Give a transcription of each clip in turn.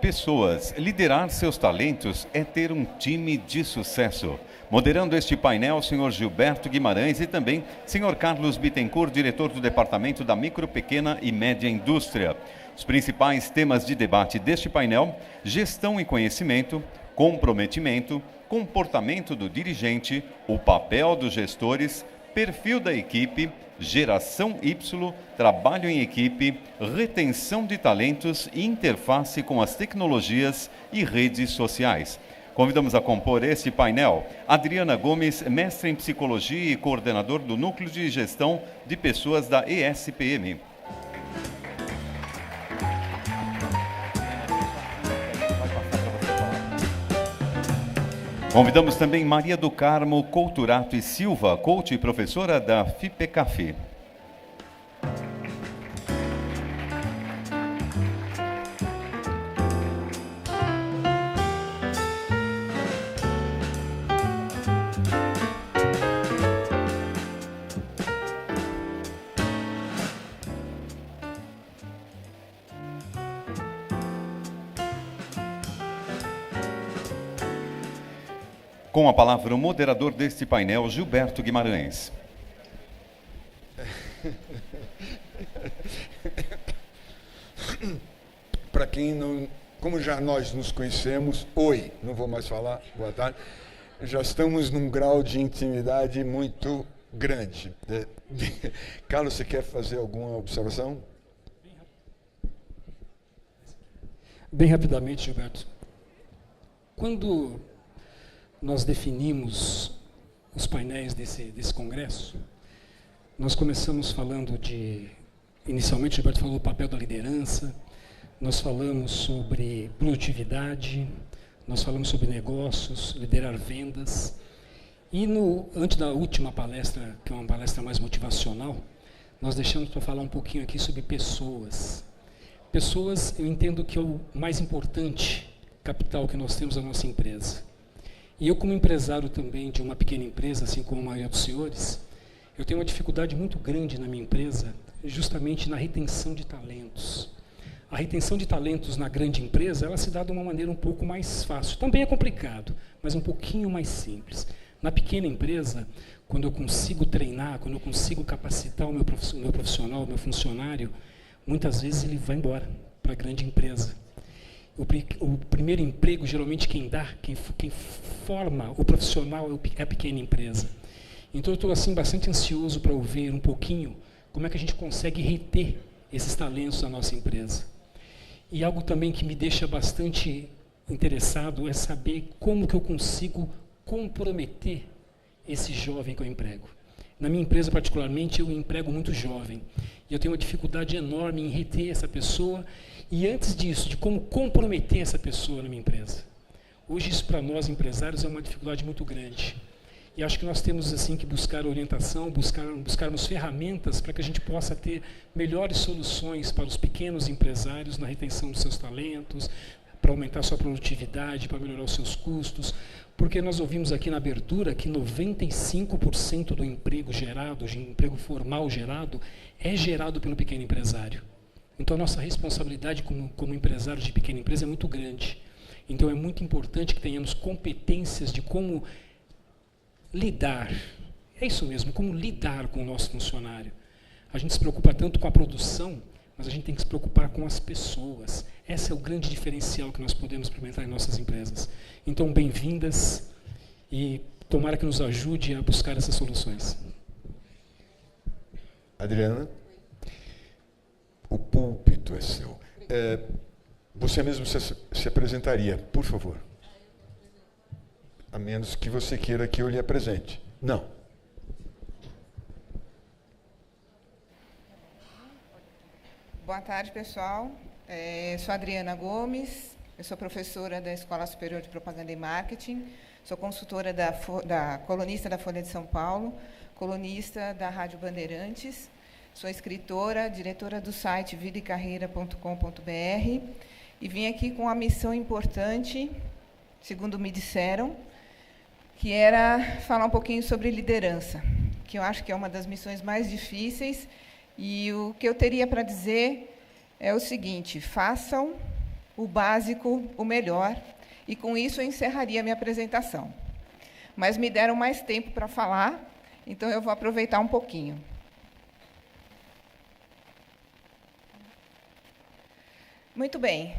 Pessoas. Liderar seus talentos é ter um time de sucesso. Moderando este painel, senhor Gilberto Guimarães e também senhor Carlos Bittencourt, diretor do Departamento da Micro, Pequena e Média Indústria. Os principais temas de debate deste painel: gestão e conhecimento, comprometimento, comportamento do dirigente, o papel dos gestores, perfil da equipe, geração Y, trabalho em equipe, retenção de talentos e interface com as tecnologias e redes sociais. Convidamos a compor esse painel Adriana Gomes, mestre em psicologia e coordenador do Núcleo de Gestão de Pessoas da ESPM. Convidamos também Maria do Carmo Couturato e Silva, coach e professora da FIPECAFE. Com a palavra, o moderador deste painel, Gilberto Guimarães. Para quem não, como já nós nos conhecemos, oi, não vou mais falar, boa tarde, já estamos num grau de intimidade muito grande. Carlos, você quer fazer alguma observação? Bem rapidamente, Gilberto. Quando nós definimos os painéis desse congresso, nós começamos falando inicialmente o Gilberto falou do papel da liderança, nós falamos sobre produtividade, nós falamos sobre negócios, liderar vendas, e antes da última palestra, que é uma palestra mais motivacional, nós deixamos para falar um pouquinho aqui sobre pessoas. Pessoas, eu entendo que é o mais importante capital que nós temos na nossa empresa. E eu, como empresário também de uma pequena empresa, assim como a maioria dos senhores, eu tenho uma dificuldade muito grande na minha empresa, justamente na retenção de talentos. A retenção de talentos na grande empresa, ela se dá de uma maneira um pouco mais fácil. Também é complicado, mas um pouquinho mais simples. Na pequena empresa, quando eu consigo treinar, quando eu consigo capacitar o meu profissional, o meu funcionário, muitas vezes ele vai embora para a grande empresa. O primeiro emprego, geralmente, quem forma o profissional é a pequena empresa. Então, eu estou assim, bastante ansioso para ouvir um pouquinho como é que a gente consegue reter esses talentos da nossa empresa. E algo também que me deixa bastante interessado é saber como que eu consigo comprometer esse jovem que eu emprego. Na minha empresa, particularmente, eu emprego muito jovem. E eu tenho uma dificuldade enorme em reter essa pessoa. E antes disso, de como comprometer essa pessoa na minha empresa. Hoje, isso para nós, empresários, é uma dificuldade muito grande. E acho que nós temos assim que buscar orientação, buscarmos ferramentas para que a gente possa ter melhores soluções para os pequenos empresários na retenção dos seus talentos, para aumentar a sua produtividade, para melhorar os seus custos. Porque nós ouvimos aqui na abertura que 95% do emprego gerado, de emprego formal gerado, é gerado pelo pequeno empresário. Então, a nossa responsabilidade como empresário de pequena empresa é muito grande. Então, é muito importante que tenhamos competências de como lidar. É isso mesmo, como lidar com o nosso funcionário. A gente se preocupa tanto com a produção, mas a gente tem que se preocupar com as pessoas. Esse é o grande diferencial que nós podemos implementar em nossas empresas. Então, bem-vindas e tomara que nos ajude a buscar essas soluções. Adriana? O púlpito é seu. Você mesmo se apresentaria, por favor. A menos que você queira que eu lhe apresente. Não. Boa tarde, pessoal. Sou Adriana Gomes, eu sou professora da Escola Superior de Propaganda e Marketing, sou consultora colunista da Folha de São Paulo, colunista da Rádio Bandeirantes, sou escritora, diretora do site vidaecarreira.com.br e vim aqui com uma missão importante, segundo me disseram, que era falar um pouquinho sobre liderança, que eu acho que é uma das missões mais difíceis, e o que eu teria para dizer é o seguinte: façam o básico, o melhor, e com isso eu encerraria a minha apresentação. Mas me deram mais tempo para falar, então eu vou aproveitar um pouquinho. Muito bem.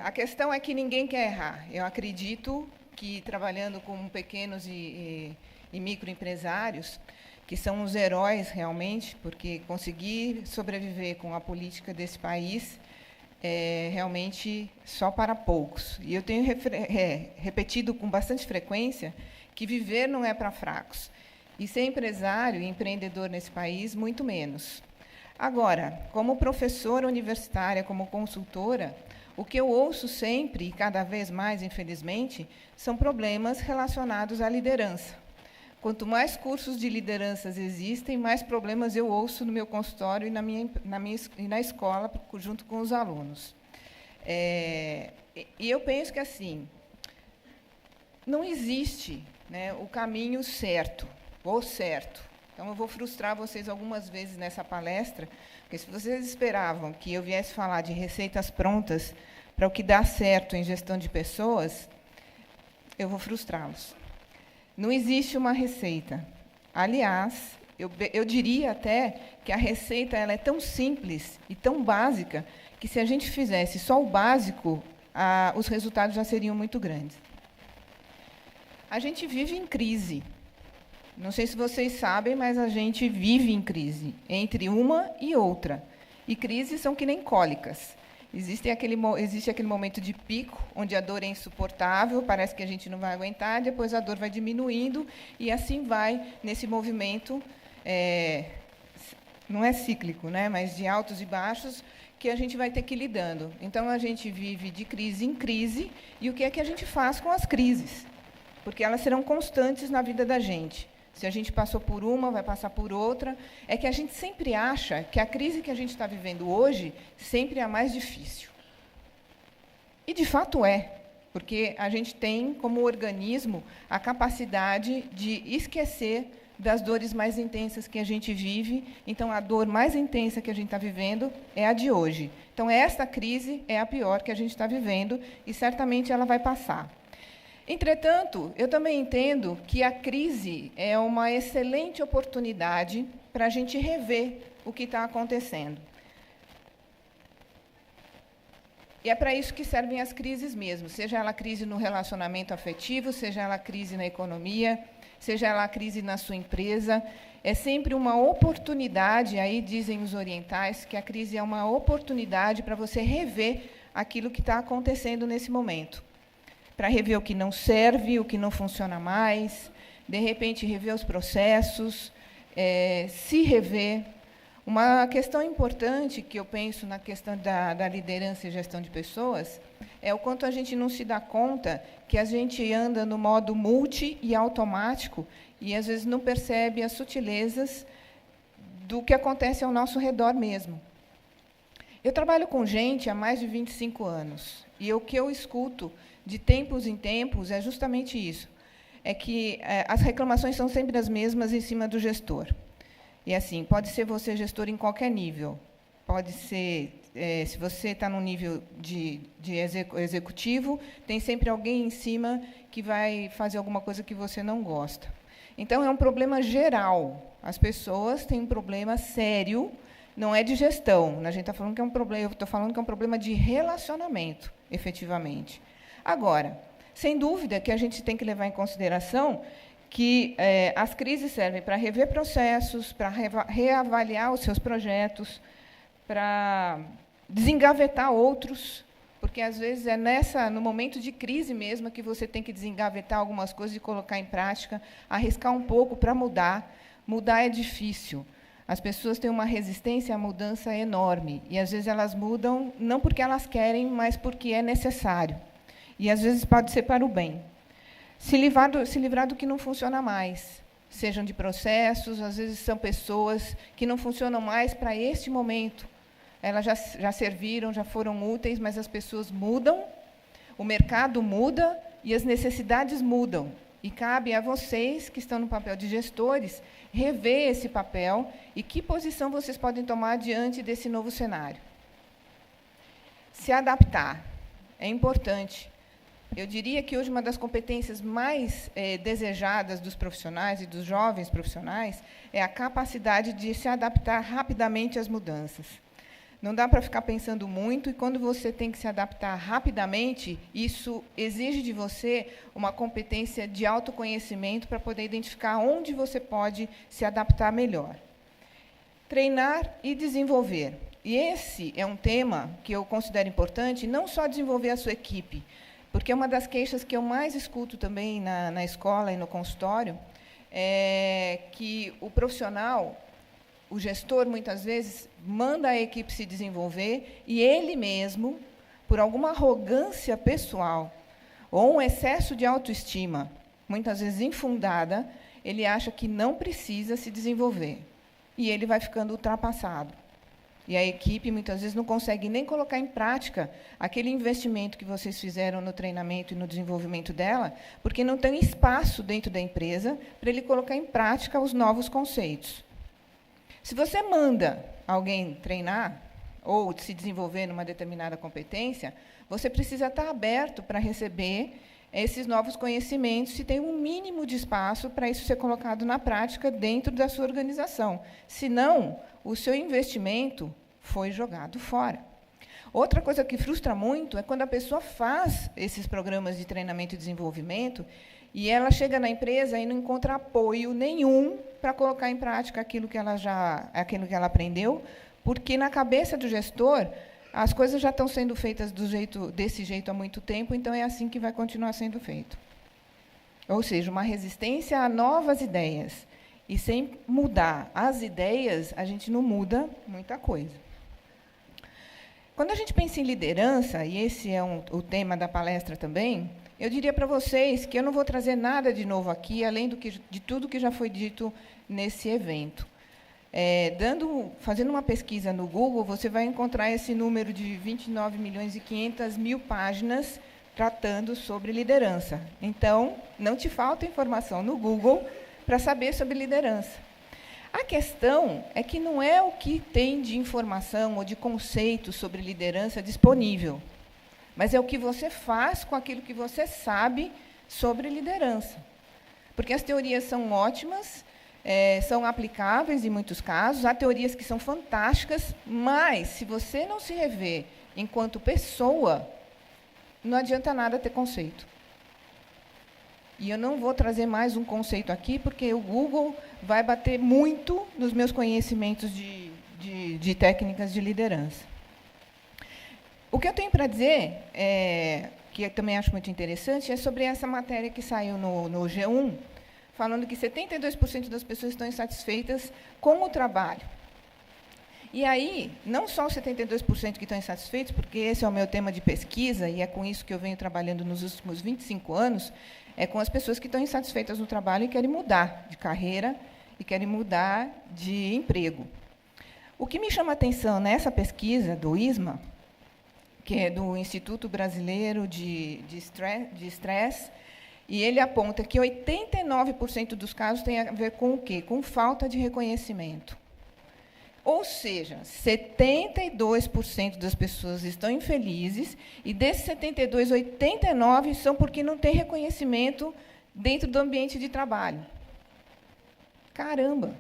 A questão é que ninguém quer errar. Eu acredito que, trabalhando com pequenos e microempresários, que são os heróis realmente, porque conseguir sobreviver com a política desse país é realmente só para poucos. E eu tenho repetido com bastante frequência que viver não é para fracos. E ser empresário e empreendedor nesse país, muito menos. Agora, como professora universitária, como consultora, o que eu ouço sempre, e cada vez mais, infelizmente, são problemas relacionados à liderança. Quanto mais cursos de lideranças existem, mais problemas eu ouço no meu consultório e na escola, junto com os alunos. E eu penso que, assim, não existe, né, o caminho certo, ou certo. Então, eu vou frustrar vocês algumas vezes nessa palestra, porque se vocês esperavam que eu viesse falar de receitas prontas para o que dá certo em gestão de pessoas, eu vou frustrá-los. Não existe uma receita. Aliás, eu diria até que a receita ela é tão simples e tão básica que, se a gente fizesse só o básico, os resultados já seriam muito grandes. A gente vive em crise. Não sei se vocês sabem, mas a gente vive em crise, entre uma e outra. E crises são que nem cólicas. Existe aquele momento de pico, onde a dor é insuportável, parece que a gente não vai aguentar, depois a dor vai diminuindo, e assim vai nesse movimento, não é cíclico, né, mas de altos e baixos, que a gente vai ter que ir lidando. Então, a gente vive de crise em crise, e o que é que a gente faz com as crises? Porque elas serão constantes na vida da gente. Se a gente passou por uma, vai passar por outra. É que a gente sempre acha que a crise que a gente está vivendo hoje sempre é a mais difícil. E, de fato, é, porque a gente tem, como organismo, a capacidade de esquecer das dores mais intensas que a gente vive. Então, a dor mais intensa que a gente está vivendo é a de hoje. Então, esta crise é a pior que a gente está vivendo e, certamente, ela vai passar. Entretanto, eu também entendo que a crise é uma excelente oportunidade para a gente rever o que está acontecendo. E é para isso que servem as crises mesmo, seja ela crise no relacionamento afetivo, seja ela crise na economia, seja ela crise na sua empresa. É sempre uma oportunidade, aí dizem os orientais, que a crise é uma oportunidade para você rever aquilo que está acontecendo nesse momento. Para rever o que não serve, o que não funciona mais, de repente rever os processos, se rever. Uma questão importante que eu penso na questão da liderança e gestão de pessoas é o quanto a gente não se dá conta que a gente anda no modo multi e automático e, às vezes, não percebe as sutilezas do que acontece ao nosso redor mesmo. Eu trabalho com gente há mais de 25 anos, e o que eu escuto de tempos em tempos é justamente isso, é que as reclamações são sempre as mesmas em cima do gestor. E, assim, pode ser você gestor em qualquer nível, pode ser, se você está no nível de executivo, tem sempre alguém em cima que vai fazer alguma coisa que você não gosta. Então, é um problema geral. As pessoas têm um problema sério, não é de gestão. A gente está falando que é um problema, eu estou falando que é um problema de relacionamento, efetivamente. Agora, sem dúvida que a gente tem que levar em consideração que as crises servem para rever processos, para reavaliar os seus projetos, para desengavetar outros, porque, às vezes, é no momento de crise mesmo que você tem que desengavetar algumas coisas e colocar em prática, arriscar um pouco para mudar. Mudar é difícil. As pessoas têm uma resistência à mudança enorme, e, às vezes, elas mudam não porque elas querem, mas porque é necessário. E, às vezes, pode ser para o bem. Se livrar do que não funciona mais, sejam de processos, às vezes são pessoas que não funcionam mais para este momento. Elas já serviram, já foram úteis, mas as pessoas mudam, o mercado muda e as necessidades mudam. E cabe a vocês, que estão no papel de gestores, rever esse papel e que posição vocês podem tomar diante desse novo cenário. Se adaptar. é importante. Eu diria que hoje uma das competências mais desejadas dos profissionais e dos jovens profissionais é a capacidade de se adaptar rapidamente às mudanças. Não dá para ficar pensando muito, e quando você tem que se adaptar rapidamente, isso exige de você uma competência de autoconhecimento para poder identificar onde você pode se adaptar melhor. Treinar e desenvolver. E esse é um tema que eu considero importante, não só desenvolver a sua equipe, porque uma das queixas que eu mais escuto também na escola e no consultório é que o profissional, o gestor, muitas vezes, manda a equipe se desenvolver e ele mesmo, por alguma arrogância pessoal ou um excesso de autoestima, muitas vezes infundada, ele acha que não precisa se desenvolver. E ele vai ficando ultrapassado. E a equipe, muitas vezes, não consegue nem colocar em prática aquele investimento que vocês fizeram no treinamento e no desenvolvimento dela, porque não tem espaço dentro da empresa para ele colocar em prática os novos conceitos. Se você manda alguém treinar ou se desenvolver numa determinada competência, você precisa estar aberto para receber esses novos conhecimentos, se tem um mínimo de espaço para isso ser colocado na prática dentro da sua organização. Senão, o seu investimento foi jogado fora. Outra coisa que frustra muito é quando a pessoa faz esses programas de treinamento e desenvolvimento e ela chega na empresa e não encontra apoio nenhum para colocar em prática aquilo que ela aprendeu, porque na cabeça do gestor as coisas já estão sendo feitas desse jeito há muito tempo, então é assim que vai continuar sendo feito. Ou seja, uma resistência a novas ideias. E sem mudar as ideias, a gente não muda muita coisa. Quando a gente pensa em liderança, e esse é o tema da palestra também, eu diria para vocês que eu não vou trazer nada de novo aqui, além de tudo que já foi dito nesse evento. Fazendo uma pesquisa no Google, você vai encontrar esse número de 29.500.000 páginas tratando sobre liderança. Então, não te falta informação no Google para saber sobre liderança. A questão é que não é o que tem de informação ou de conceito sobre liderança disponível, mas é o que você faz com aquilo que você sabe sobre liderança. Porque as teorias são ótimas, são aplicáveis em muitos casos, há teorias que são fantásticas, mas, se você não se rever enquanto pessoa, não adianta nada ter conceito. E eu não vou trazer mais um conceito aqui, porque o Google vai bater muito nos meus conhecimentos de técnicas de liderança. O que eu tenho para dizer, que eu também acho muito interessante, é sobre essa matéria que saiu no G1, falando que 72% das pessoas estão insatisfeitas com o trabalho. E aí, não só os 72% que estão insatisfeitos, porque esse é o meu tema de pesquisa, e é com isso que eu venho trabalhando nos últimos 25 anos, é com as pessoas que estão insatisfeitas no trabalho e querem mudar de carreira e querem mudar de emprego. O que me chama a atenção nessa pesquisa do ISMA, que é do Instituto Brasileiro de Estresse, e ele aponta que 89% dos casos tem a ver com o quê? Com falta de reconhecimento. Ou seja, 72% das pessoas estão infelizes, e desses 72, 89 são porque não tem reconhecimento dentro do ambiente de trabalho. Caramba!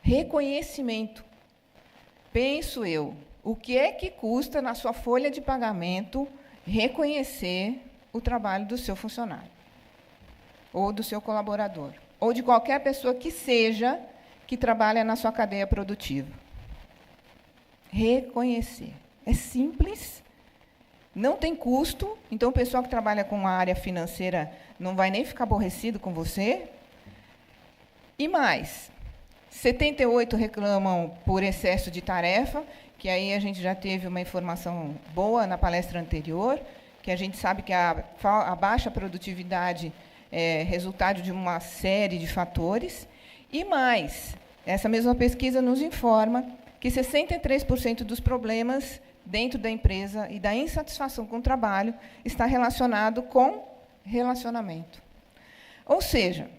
Reconhecimento. Penso eu, o que é que custa na sua folha de pagamento reconhecer o trabalho do seu funcionário, ou do seu colaborador, ou de qualquer pessoa que seja que trabalha na sua cadeia produtiva? Reconhecer. É simples, não tem custo, então o pessoal que trabalha com a área financeira não vai nem ficar aborrecido com você. E mais, 78 reclamam por excesso de tarefa, que aí a gente já teve uma informação boa na palestra anterior, que a gente sabe que a baixa produtividade é resultado de uma série de fatores. E mais, essa mesma pesquisa nos informa que 63% dos problemas dentro da empresa e da insatisfação com o trabalho está relacionado com relacionamento. Ou seja,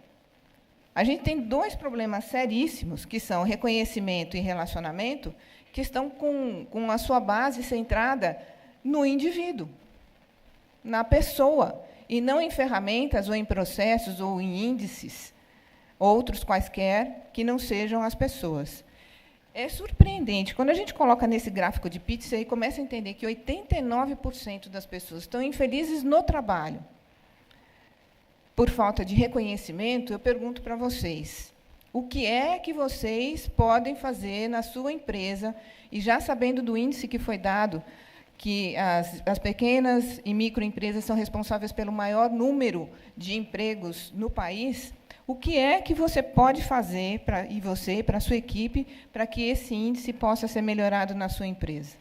a gente tem dois problemas seríssimos, que são reconhecimento e relacionamento, que estão com a sua base centrada no indivíduo. na pessoa, e não em ferramentas, ou em processos, ou em índices, outros quaisquer, que não sejam as pessoas. É surpreendente. Quando a gente coloca nesse gráfico de Pitts, aí começa a entender que 89% das pessoas estão infelizes no trabalho. Por falta de reconhecimento, eu pergunto para vocês, o que é que vocês podem fazer na sua empresa, e já sabendo do índice que foi dado, que as pequenas e microempresas são responsáveis pelo maior número de empregos no país, o que é que você pode fazer, e você, para a sua equipe, para que esse índice possa ser melhorado na sua empresa?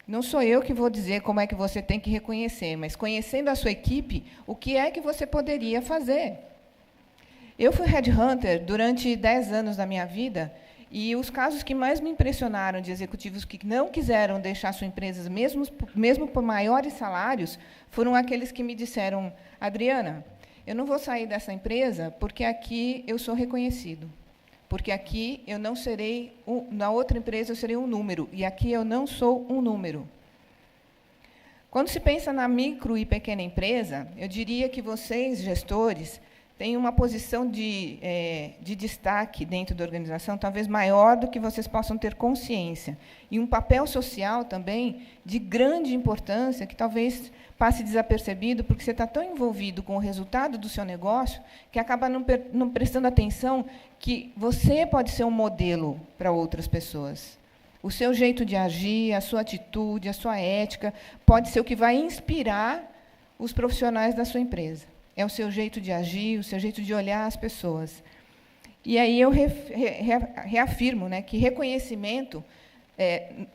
Não sou eu que vou dizer como é que você tem que reconhecer, mas, conhecendo a sua equipe, o que é que você poderia fazer? Eu fui headhunter durante 10 anos da minha vida, e os casos que mais me impressionaram de executivos que não quiseram deixar sua empresa, mesmo por maiores salários, foram aqueles que me disseram: Adriana, eu não vou sair dessa empresa porque aqui eu sou reconhecido, porque aqui eu não serei, na outra empresa eu serei um número, e aqui eu não sou um número. Quando se pensa na micro e pequena empresa, eu diria que vocês, gestores, têm uma posição de destaque dentro da organização, talvez maior do que vocês possam ter consciência, e um papel social também de grande importância, que talvez passe desapercebido, porque você está tão envolvido com o resultado do seu negócio, que acaba não prestando atenção que você pode ser um modelo para outras pessoas. O seu jeito de agir, a sua atitude, a sua ética, pode ser o que vai inspirar os profissionais da sua empresa. É o seu jeito de agir, o seu jeito de olhar as pessoas. E aí eu reafirmo, né, que reconhecimento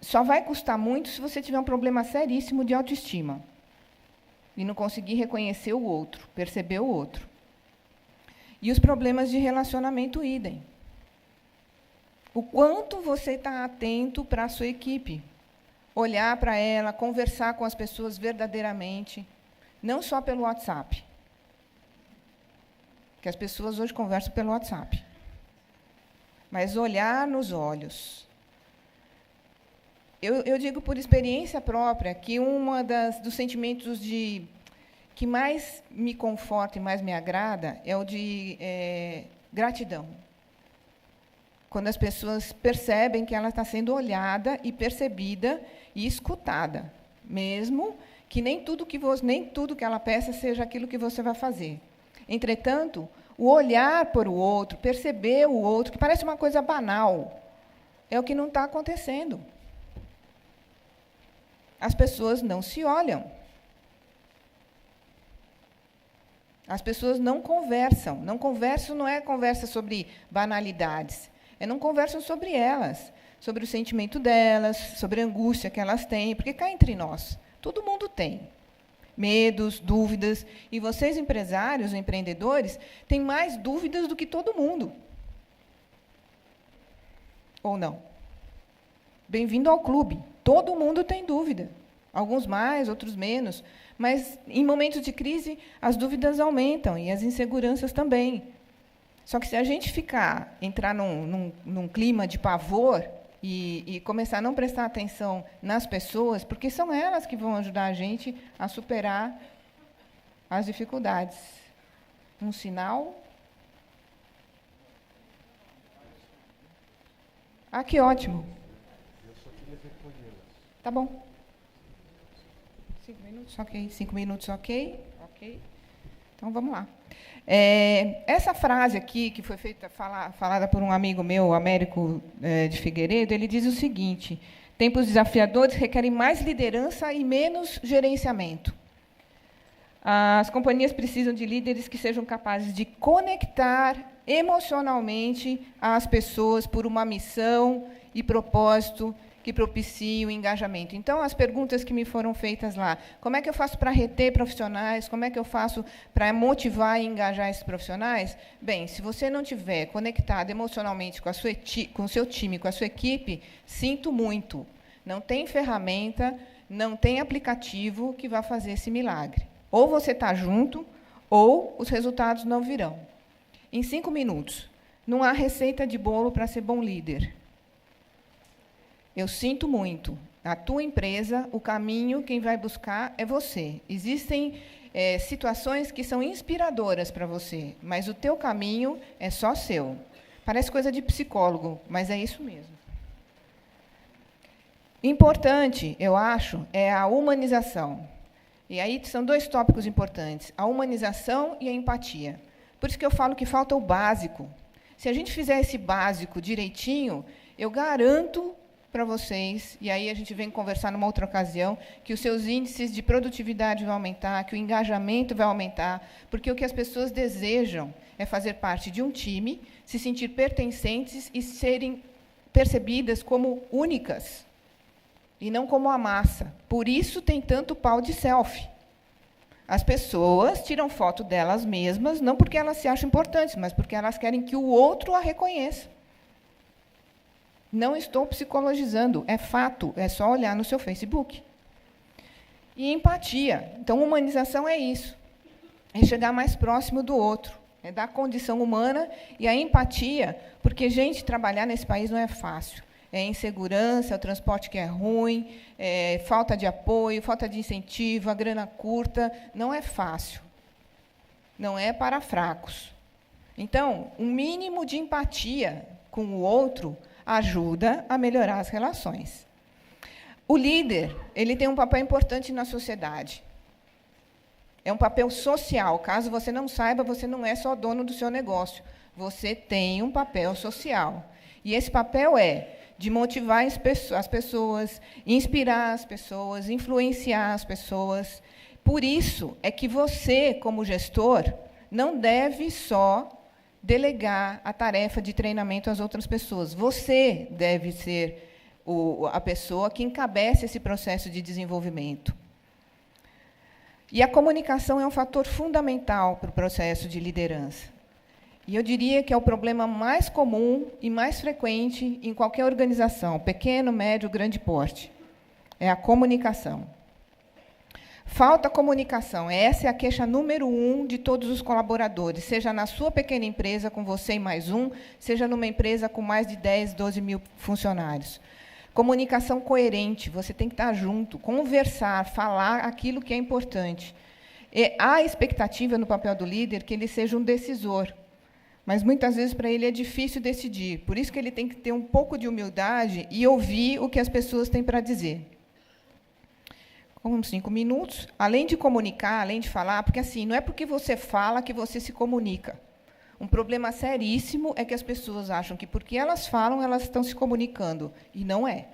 só vai custar muito se você tiver um problema seríssimo de autoestima e não conseguir reconhecer o outro, perceber o outro. E os problemas de relacionamento, idem. O quanto você está atento para a sua equipe, olhar para ela, conversar com as pessoas verdadeiramente, não só pelo WhatsApp. Que as pessoas hoje conversam pelo WhatsApp. Mas olhar nos olhos. Eu digo por experiência própria que dos sentimentos que mais me conforta e mais me agrada é o de gratidão. Quando as pessoas percebem que ela está sendo olhada e percebida e escutada, mesmo que nem tudo que ela peça seja aquilo que você vai fazer. Entretanto, o olhar para o outro, perceber o outro, que parece uma coisa banal, é o que não está acontecendo. As pessoas não se olham. As pessoas não conversam. Não conversam não é conversa sobre banalidades. Não conversam sobre elas, sobre o sentimento delas, sobre a angústia que elas têm, porque cá entre nós, todo mundo tem medos, dúvidas, e vocês, empresários, empreendedores, têm mais dúvidas do que todo mundo. Ou não? Bem-vindo ao clube. Todo mundo tem dúvida. Alguns mais, outros menos. Mas, em momentos de crise, as dúvidas aumentam, e as inseguranças também. Só que, se a gente entrar num clima de pavor e começar a não prestar atenção nas pessoas, porque são elas que vão ajudar a gente a superar as dificuldades. Um sinal? Ah, que ótimo. Tá bom. 5 minutos, ok. 5 minutos, ok. Ok. Então, vamos lá. Essa frase aqui, que foi falada por um amigo meu, Américo de Figueiredo, ele diz o seguinte: tempos desafiadores requerem mais liderança e menos gerenciamento. As companhias precisam de líderes que sejam capazes de conectar emocionalmente as pessoas por uma missão e propósito que propiciem o engajamento. Então, as perguntas que me foram feitas lá: como é que eu faço para reter profissionais? Como é que eu faço para motivar e engajar esses profissionais? Bem, se você não estiver conectado emocionalmente com o seu time, com a sua equipe, sinto muito. Não tem ferramenta, não tem aplicativo que vá fazer esse milagre. Ou você está junto, ou os resultados não virão. Em 5 minutos, não há receita de bolo para ser bom líder. Eu sinto muito. A tua empresa, o caminho, quem vai buscar é você. Existem situações que são inspiradoras para você, mas o teu caminho é só seu. Parece coisa de psicólogo, mas é isso mesmo. Importante, eu acho, é a humanização. E aí são 2 tópicos importantes, a humanização e a empatia. Por isso que eu falo que falta o básico. Se a gente fizer esse básico direitinho, eu garanto para vocês, e aí a gente vem conversar numa outra ocasião, que os seus índices de produtividade vão aumentar, que o engajamento vai aumentar, porque o que as pessoas desejam é fazer parte de um time, se sentir pertencentes e serem percebidas como únicas, e não como a massa. Por isso tem tanto pau de selfie. As pessoas tiram foto delas mesmas, não porque elas se acham importantes, mas porque elas querem que o outro a reconheça. Não estou psicologizando, é fato, é só olhar no seu Facebook. E empatia. Então, humanização é isso. É chegar mais próximo do outro. É dar condição humana e a empatia, porque, gente, trabalhar nesse país não é fácil. É insegurança, é o transporte que é ruim, é falta de apoio, falta de incentivo, a grana curta. Não é fácil. Não é para fracos. Então, um mínimo de empatia com o outro ajuda a melhorar as relações. O líder, ele tem um papel importante na sociedade. É um papel social. Caso você não saiba, você não é só dono do seu negócio. Você tem um papel social. E esse papel é de motivar as pessoas, inspirar as pessoas, influenciar as pessoas. Por isso é que você, como gestor, não deve só delegar a tarefa de treinamento às outras pessoas. Você deve ser a pessoa que encabece esse processo de desenvolvimento. E a comunicação é um fator fundamental para o processo de liderança. E eu diria que é o problema mais comum e mais frequente em qualquer organização, pequeno, médio, grande porte. É a comunicação. Falta comunicação. Essa é a queixa número 1 de todos os colaboradores, seja na sua pequena empresa, com você e mais um, seja numa empresa com mais de 10, 12 mil funcionários. Comunicação coerente, você tem que estar junto, conversar, falar aquilo que é importante. E há expectativa no papel do líder que ele seja um decisor, mas, muitas vezes, para ele é difícil decidir. Por isso que ele tem que ter um pouco de humildade e ouvir o que as pessoas têm para dizer. Com 5 minutos, além de comunicar, além de falar, porque assim, não é porque você fala que você se comunica. Um problema seríssimo é que as pessoas acham que, porque elas falam, elas estão se comunicando. E não é.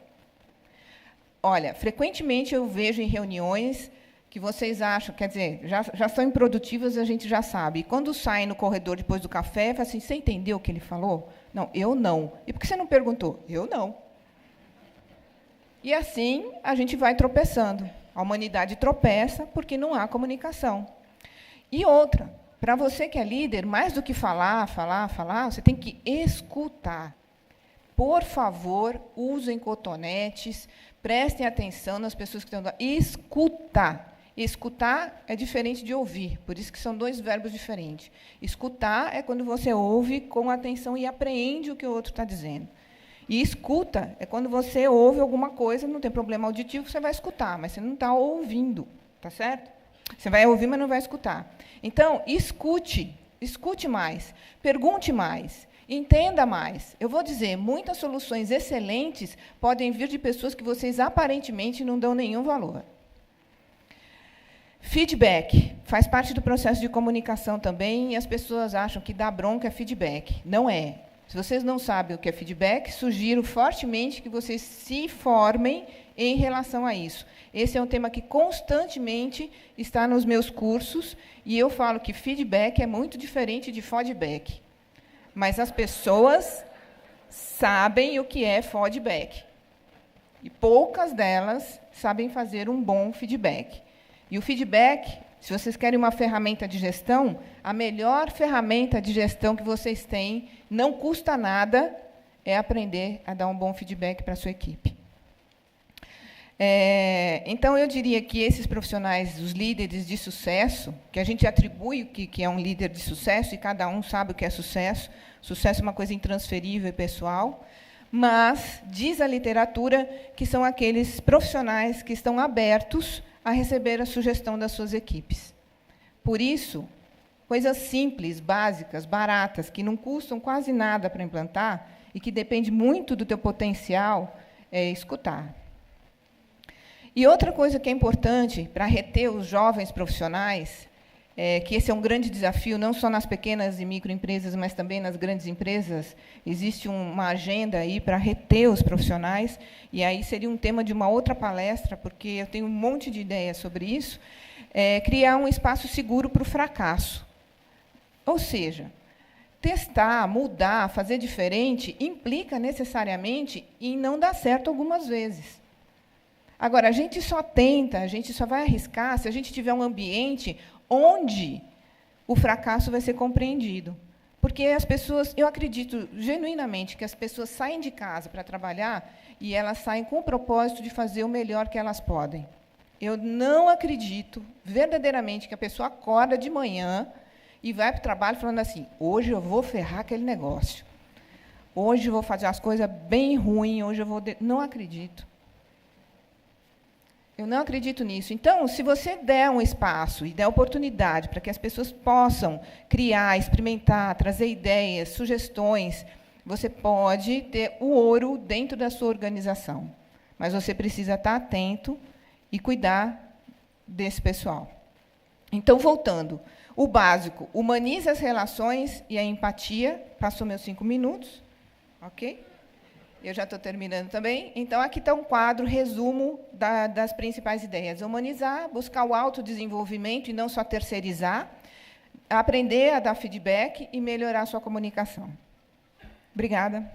Olha, frequentemente eu vejo em reuniões que vocês acham, quer dizer, já são improdutivas, a gente já sabe. E quando saem no corredor depois do café, fala assim, você entendeu o que ele falou? Não, eu não. E por que você não perguntou? Eu não. E assim a gente vai tropeçando. A humanidade tropeça porque não há comunicação. E outra, para você que é líder, mais do que falar, você tem que escutar. Por favor, usem cotonetes, prestem atenção nas pessoas que estão... Escutar. Escutar é diferente de ouvir, por isso que são 2 verbos diferentes. Escutar é quando você ouve com atenção e apreende o que o outro está dizendo. E escuta é quando você ouve alguma coisa, não tem problema auditivo, você vai escutar, mas você não está ouvindo, tá certo? Você vai ouvir, mas não vai escutar. Então, escute mais, pergunte mais, entenda mais. Eu vou dizer, muitas soluções excelentes podem vir de pessoas que vocês aparentemente não dão nenhum valor. Feedback faz parte do processo de comunicação também, e as pessoas acham que dar bronca é feedback. Não é. Se vocês não sabem o que é feedback, sugiro fortemente que vocês se formem em relação a isso. Esse é um tema que constantemente está nos meus cursos, e eu falo que feedback é muito diferente de feedback. Mas as pessoas sabem o que é feedback. E poucas delas sabem fazer um bom feedback. E o feedback, se vocês querem uma ferramenta de gestão, a melhor ferramenta de gestão que vocês têm, não custa nada, é aprender a dar um bom feedback para a sua equipe. Então, eu diria que esses profissionais, os líderes de sucesso, que a gente atribui o que é um líder de sucesso, e cada um sabe o que é sucesso. Sucesso é uma coisa intransferível e pessoal. mas diz a literatura que são aqueles profissionais que estão abertos a receber a sugestão das suas equipes. Por isso, coisas simples, básicas, baratas, que não custam quase nada para implantar e que depende muito do teu potencial, é escutar. E outra coisa que é importante para reter os jovens profissionais, que esse é um grande desafio, não só nas pequenas e microempresas, mas também nas grandes empresas, existe uma agenda aí para reter os profissionais, e aí seria um tema de uma outra palestra, porque eu tenho um monte de ideias sobre isso, criar um espaço seguro para o fracasso. Ou seja, testar, mudar, fazer diferente, implica necessariamente em não dar certo algumas vezes. Agora, a gente só tenta, a gente só vai arriscar se a gente tiver um ambiente onde o fracasso vai ser compreendido. Porque as pessoas, eu acredito genuinamente que as pessoas saem de casa para trabalhar e elas saem com o propósito de fazer o melhor que elas podem. Eu não acredito verdadeiramente que a pessoa acorda de manhã e vai para o trabalho falando assim, hoje eu vou ferrar aquele negócio. Hoje eu vou fazer as coisas bem ruins, hoje eu vou... Não acredito. Eu não acredito nisso. Então, se você der um espaço e der oportunidade para que as pessoas possam criar, experimentar, trazer ideias, sugestões, você pode ter o ouro dentro da sua organização. Mas você precisa estar atento e cuidar desse pessoal. Então, voltando, o básico, humanize as relações e a empatia. Passou meus 5 minutos, ok? Eu já estou terminando também. Então, aqui está um quadro, resumo das principais ideias. Humanizar, buscar o autodesenvolvimento e não só terceirizar, aprender a dar feedback e melhorar a sua comunicação. Obrigada.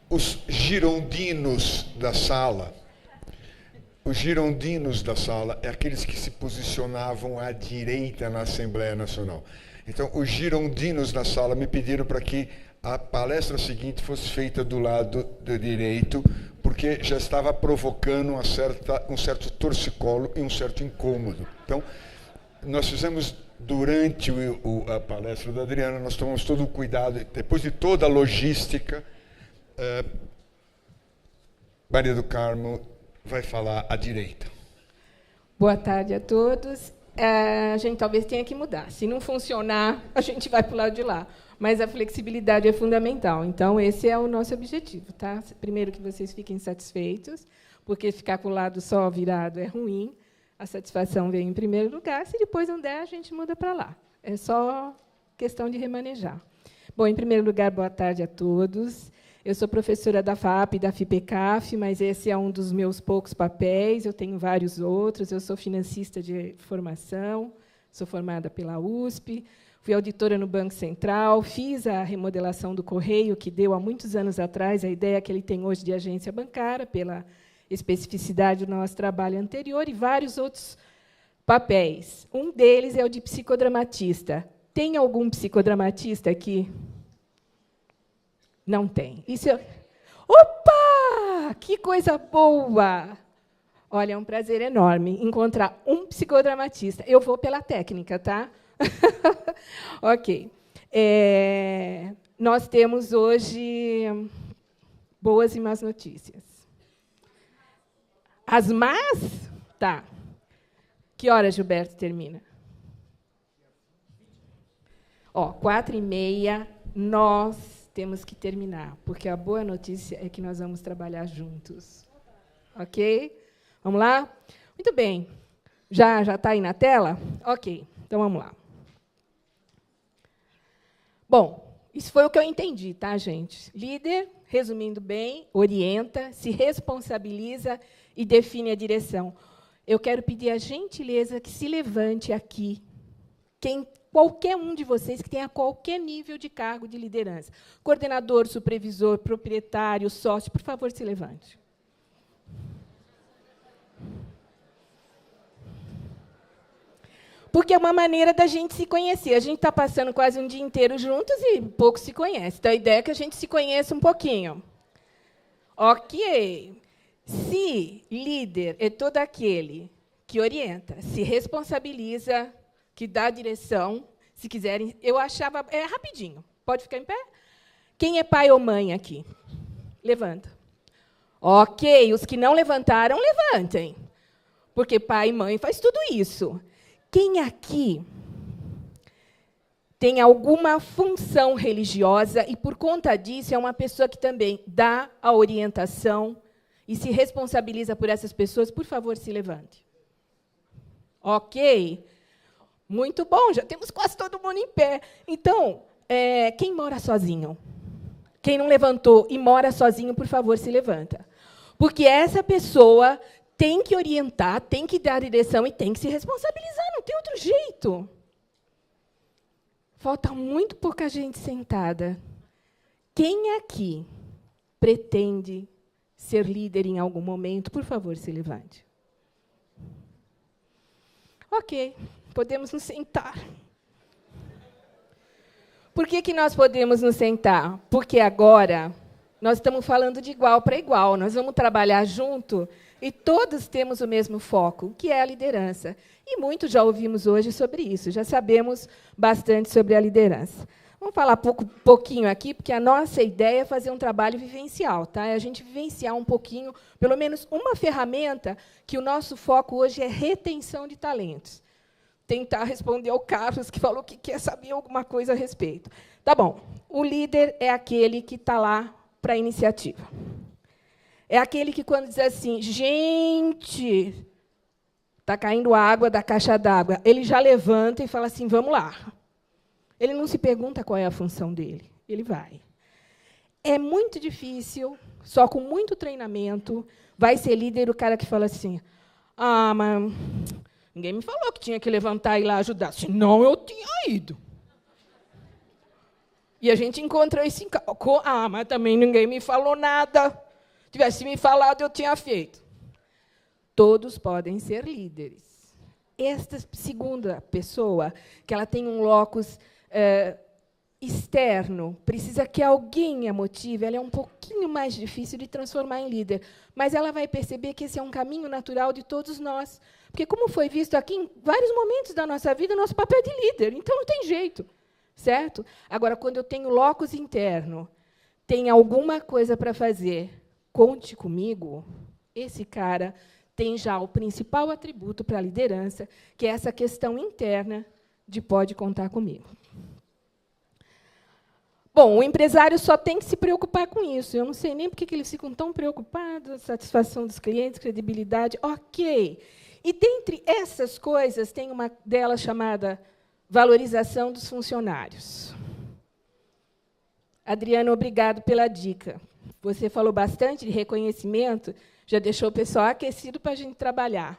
Os girondinos da sala, é aqueles que se posicionavam à direita na Assembleia Nacional. Então, os girondinos da sala me pediram para que a palestra seguinte fosse feita do lado do direito, porque já estava provocando um certo torcicolo e um certo incômodo. Então, nós fizemos, durante a palestra da Adriana, nós tomamos todo o cuidado, depois de toda a logística, Maria do Carmo vai falar à direita. Boa tarde a todos. A gente talvez tenha que mudar. Se não funcionar, a gente vai para o lado de lá. Mas a flexibilidade é fundamental. Então, esse é o nosso objetivo. Tá? Primeiro, que vocês fiquem satisfeitos, porque ficar com o lado só virado é ruim. A satisfação vem em primeiro lugar. Se depois não der, a gente muda para lá. É só questão de remanejar. Bom, em primeiro lugar, boa tarde a todos. Eu sou professora da FAP e da FIPECAF, mas esse é um dos meus poucos papéis, eu tenho vários outros. Eu sou financista de formação, sou formada pela USP, fui auditora no Banco Central, fiz a remodelação do Correio, que deu há muitos anos atrás a ideia que ele tem hoje de agência bancária, pela especificidade do nosso trabalho anterior, e vários outros papéis. Um deles é o de psicodramatista. Tem algum psicodramatista aqui? Não tem. Isso Opa! Que coisa boa! Olha, é um prazer enorme encontrar um psicodramatista. Eu vou pela técnica, tá? Ok. Nós temos hoje boas e más notícias. As más? Tá. Que hora, Gilberto, termina? 4h30, nós temos que terminar, porque a boa notícia é que nós vamos trabalhar juntos. Ok? Vamos lá? Muito bem. Já está aí na tela? Ok, então vamos lá. Bom, isso foi o que eu entendi, tá, gente? Líder, resumindo bem, orienta, se responsabiliza e define a direção. Eu quero pedir a gentileza que se levante aqui qualquer um de vocês que tenha qualquer nível de cargo de liderança. Coordenador, supervisor, proprietário, sócio, por favor, se levante. Porque é uma maneira da gente se conhecer. A gente está passando quase um dia inteiro juntos e pouco se conhece. Então, a ideia é que a gente se conheça um pouquinho. Ok. Se líder é todo aquele que orienta, se responsabiliza, que dá direção, se quiserem, eu achava... rapidinho. Pode ficar em pé? Quem é pai ou mãe aqui? Levanta. Ok, os que não levantaram, levantem. Porque pai e mãe faz tudo isso. Quem aqui tem alguma função religiosa e, por conta disso, é uma pessoa que também dá a orientação e se responsabiliza por essas pessoas, por favor, se levante. Ok? Muito bom, já temos quase todo mundo em pé. Então, quem mora sozinho? Quem não levantou e mora sozinho, por favor, se levanta. Porque essa pessoa tem que orientar, tem que dar direção e tem que se responsabilizar, não tem outro jeito. Falta muito pouca gente sentada. Quem aqui pretende ser líder em algum momento, por favor, se levante. Ok, podemos nos sentar. Por que nós podemos nos sentar? Porque agora nós estamos falando de igual para igual. Nós vamos trabalhar junto e todos temos o mesmo foco, que é a liderança. E muito já ouvimos hoje sobre isso, já sabemos bastante sobre a liderança. Vamos falar pouquinho aqui, porque a nossa ideia é fazer um trabalho vivencial, tá? É a gente vivenciar um pouquinho, pelo menos uma ferramenta, que o nosso foco hoje é retenção de talentos. Tentar responder ao Carlos, que falou que quer saber alguma coisa a respeito. Tá bom, o líder é aquele que está lá para a iniciativa. É aquele que, quando diz assim, gente, está caindo água da caixa d'água, ele já levanta e fala assim, vamos lá. Ele não se pergunta qual é a função dele, ele vai. É muito difícil, só com muito treinamento, vai ser líder o cara que fala assim, mas ninguém me falou que tinha que levantar e ir lá ajudar, senão eu tinha ido. E a gente encontra isso em casa. Mas também ninguém me falou nada. Tivesse me falado, eu tinha feito. Todos podem ser líderes. Esta segunda pessoa, que ela tem um locus externo, precisa que alguém a motive, ela é um pouquinho mais difícil de transformar em líder. Mas ela vai perceber que esse é um caminho natural de todos nós. Porque, como foi visto aqui, em vários momentos da nossa vida, nosso papel é de líder. Então, não tem jeito. Certo? Agora, quando eu tenho locus interno, tem alguma coisa para fazer, conte comigo, esse cara tem já o principal atributo para a liderança, que é essa questão interna de pode contar comigo. Bom, o empresário só tem que se preocupar com isso. Eu não sei nem por que eles ficam tão preocupados, satisfação dos clientes, credibilidade. Ok. E, dentre essas coisas, tem uma delas chamada valorização dos funcionários. Adriana, obrigado pela dica. Você falou bastante de reconhecimento, já deixou o pessoal aquecido para a gente trabalhar.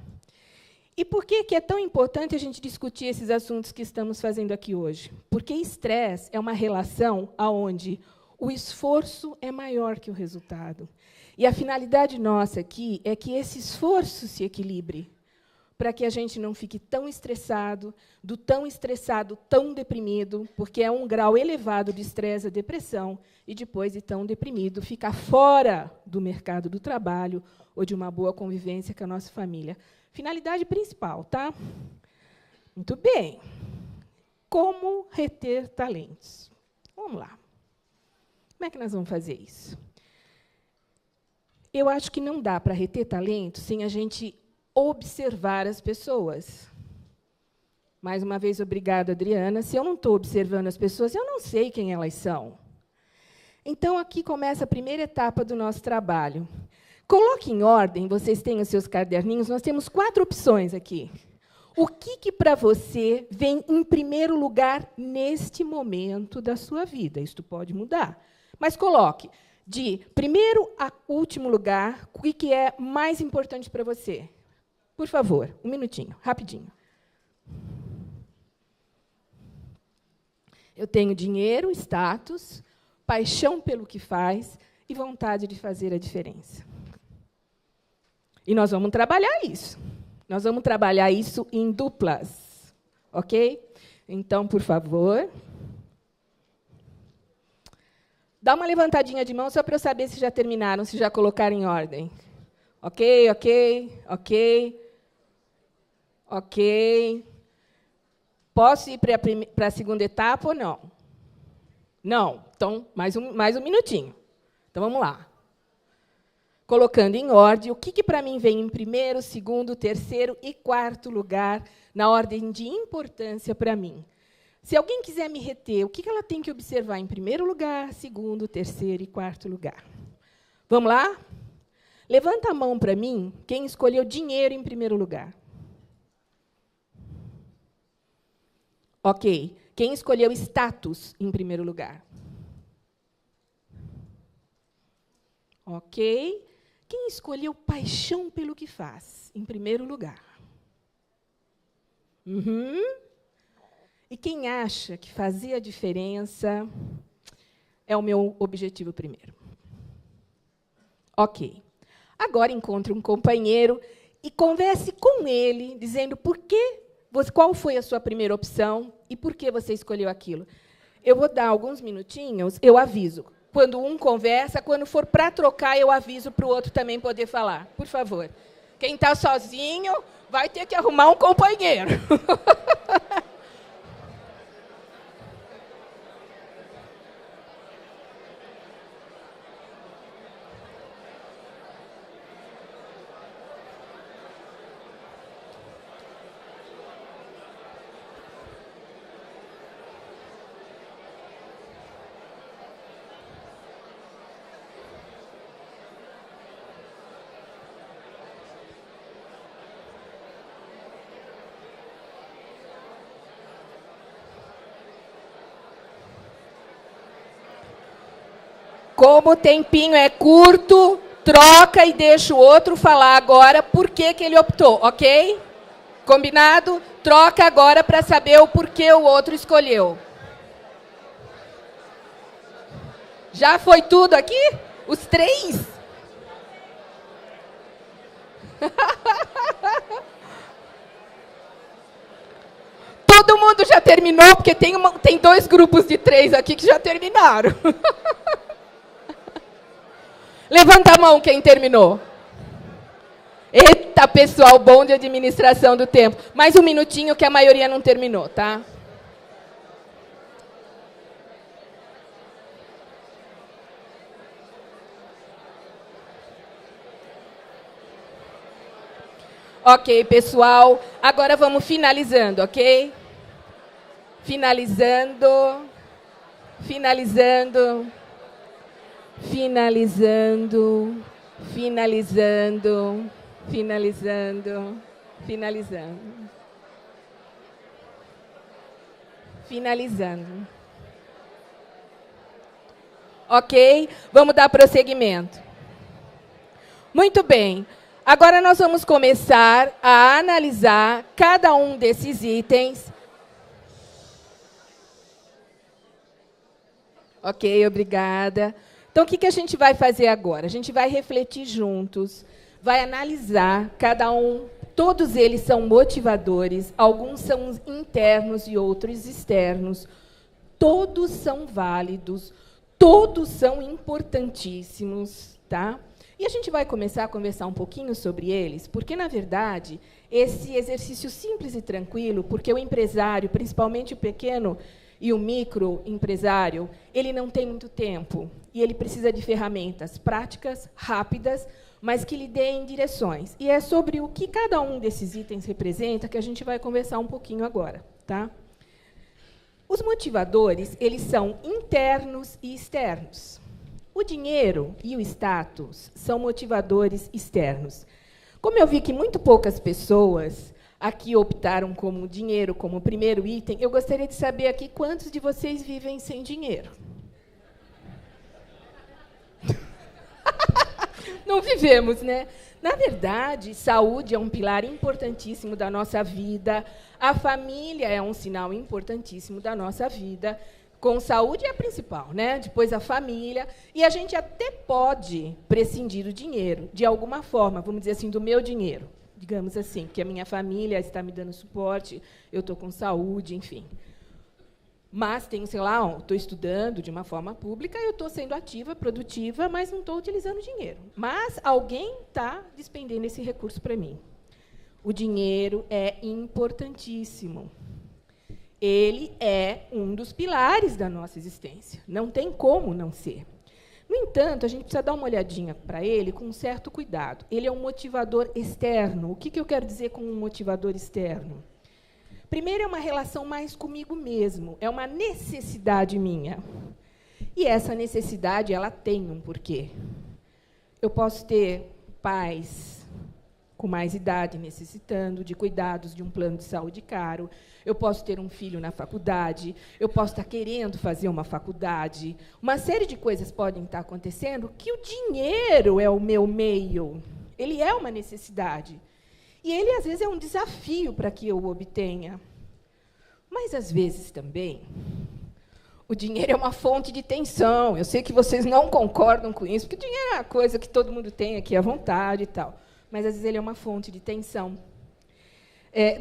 E por que é tão importante a gente discutir esses assuntos que estamos fazendo aqui hoje? Porque estresse é uma relação onde o esforço é maior que o resultado. E a finalidade nossa aqui é que esse esforço se equilibre, para que a gente não fique tão estressado, tão deprimido, porque é um grau elevado de estresse, a depressão, e depois de tão deprimido, ficar fora do mercado do trabalho ou de uma boa convivência com a nossa família. Finalidade principal, tá? Muito bem. Como reter talentos? Vamos lá. Como é que nós vamos fazer isso? Eu acho que não dá para reter talentos sem a gente observar as pessoas. Mais uma vez, obrigada, Adriana. Se eu não estou observando as pessoas, eu não sei quem elas são. Então, aqui começa a primeira etapa do nosso trabalho. Coloque em ordem, vocês têm os seus caderninhos, nós temos 4 opções aqui. O que para você vem em primeiro lugar neste momento da sua vida? Isto pode mudar. Mas coloque, de primeiro a último lugar, o que é mais importante para você? Por favor, um minutinho, rapidinho. Eu tenho dinheiro, status, paixão pelo que faz e vontade de fazer a diferença. E nós vamos trabalhar isso. Nós vamos trabalhar isso em duplas. Ok? Então, por favor. Dá uma levantadinha de mão só para eu saber se já terminaram, se já colocaram em ordem. Ok, ok, ok. Ok. Posso ir para a segunda etapa ou não? Não. Então, mais um minutinho. Então, vamos lá. Colocando em ordem, o que para mim vem em primeiro, segundo, terceiro e quarto lugar, na ordem de importância para mim. Se alguém quiser me reter, o que ela tem que observar em primeiro lugar, segundo, terceiro e quarto lugar? Vamos lá? Levanta a mão para mim quem escolheu dinheiro em primeiro lugar. Ok. Quem escolheu status em primeiro lugar? Ok. Quem escolheu paixão pelo que faz em primeiro lugar? Uhum. E quem acha que fazer a diferença é o meu objetivo primeiro? Ok. Agora encontre um companheiro e converse com ele, dizendo qual foi a sua primeira opção e por que você escolheu aquilo. Eu vou dar alguns minutinhos, eu aviso. Quando um conversa, quando for para trocar, eu aviso para o outro também poder falar. Por favor. Quem está sozinho vai ter que arrumar um companheiro. Como o tempinho é curto, troca e deixa o outro falar agora por que ele optou, ok? Combinado? Troca agora para saber o porquê o outro escolheu. Já foi tudo aqui? Os 3? Todo mundo já terminou, porque tem 2 grupos de 3 aqui que já terminaram. Levanta a mão quem terminou. Eita, pessoal, bom de administração do tempo. Mais um minutinho que a maioria não terminou, tá? Ok, pessoal. Agora vamos finalizando, ok? Finalizando. Finalizando. Finalizando. Finalizando. Finalizando. Finalizando. Finalizando. Ok? Vamos dar prosseguimento. Muito bem. Agora nós vamos começar a analisar cada um desses itens. Ok, obrigada. Então, o que a gente vai fazer agora? A gente vai refletir juntos, vai analisar cada um. Todos eles são motivadores, alguns são internos e outros externos. Todos são válidos, todos são importantíssimos, tá? E a gente vai começar a conversar um pouquinho sobre eles, porque, na verdade, esse exercício simples e tranquilo, porque o empresário, principalmente o pequeno e o microempresário, ele não tem muito tempo e ele precisa de ferramentas práticas, rápidas, mas que lhe deem direções. E é sobre o que cada um desses itens representa que a gente vai conversar um pouquinho agora, tá? Os motivadores, eles são internos e externos. O dinheiro e o status são motivadores externos. Como eu vi que muito poucas pessoas aqui optaram como dinheiro como primeiro item, eu gostaria de saber aqui quantos de vocês vivem sem dinheiro. Não vivemos, né? Na verdade, saúde é um pilar importantíssimo da nossa vida, a família é um sinal importantíssimo da nossa vida. Com saúde é a principal, né? Depois a família. E a gente até pode prescindir do dinheiro, de alguma forma, vamos dizer assim, do meu dinheiro, digamos assim, que a minha família está me dando suporte, eu estou com saúde, enfim. Mas tenho, sei lá, estou estudando de uma forma pública, eu estou sendo ativa, produtiva, mas não estou utilizando dinheiro. Mas alguém está despendendo esse recurso para mim. O dinheiro é importantíssimo. Ele é um dos pilares da nossa existência. Não tem como não ser. No entanto, a gente precisa dar uma olhadinha para ele com um certo cuidado. Ele é um motivador externo. O que eu quero dizer com um motivador externo? Primeiro, é uma relação mais comigo mesmo. É uma necessidade minha. E essa necessidade, ela tem um porquê. Eu posso ter pais com mais idade necessitando de cuidados de um plano de saúde caro. Eu posso ter um filho na faculdade. Eu posso estar querendo fazer uma faculdade. Uma série de coisas podem estar acontecendo que o dinheiro é o meu meio. Ele é uma necessidade. E ele, às vezes, é um desafio para que eu o obtenha. Mas, às vezes, também, o dinheiro é uma fonte de tensão. Eu sei que vocês não concordam com isso, porque o dinheiro é uma coisa que todo mundo tem aqui à vontade e tal. Mas, às vezes, ele é uma fonte de tensão.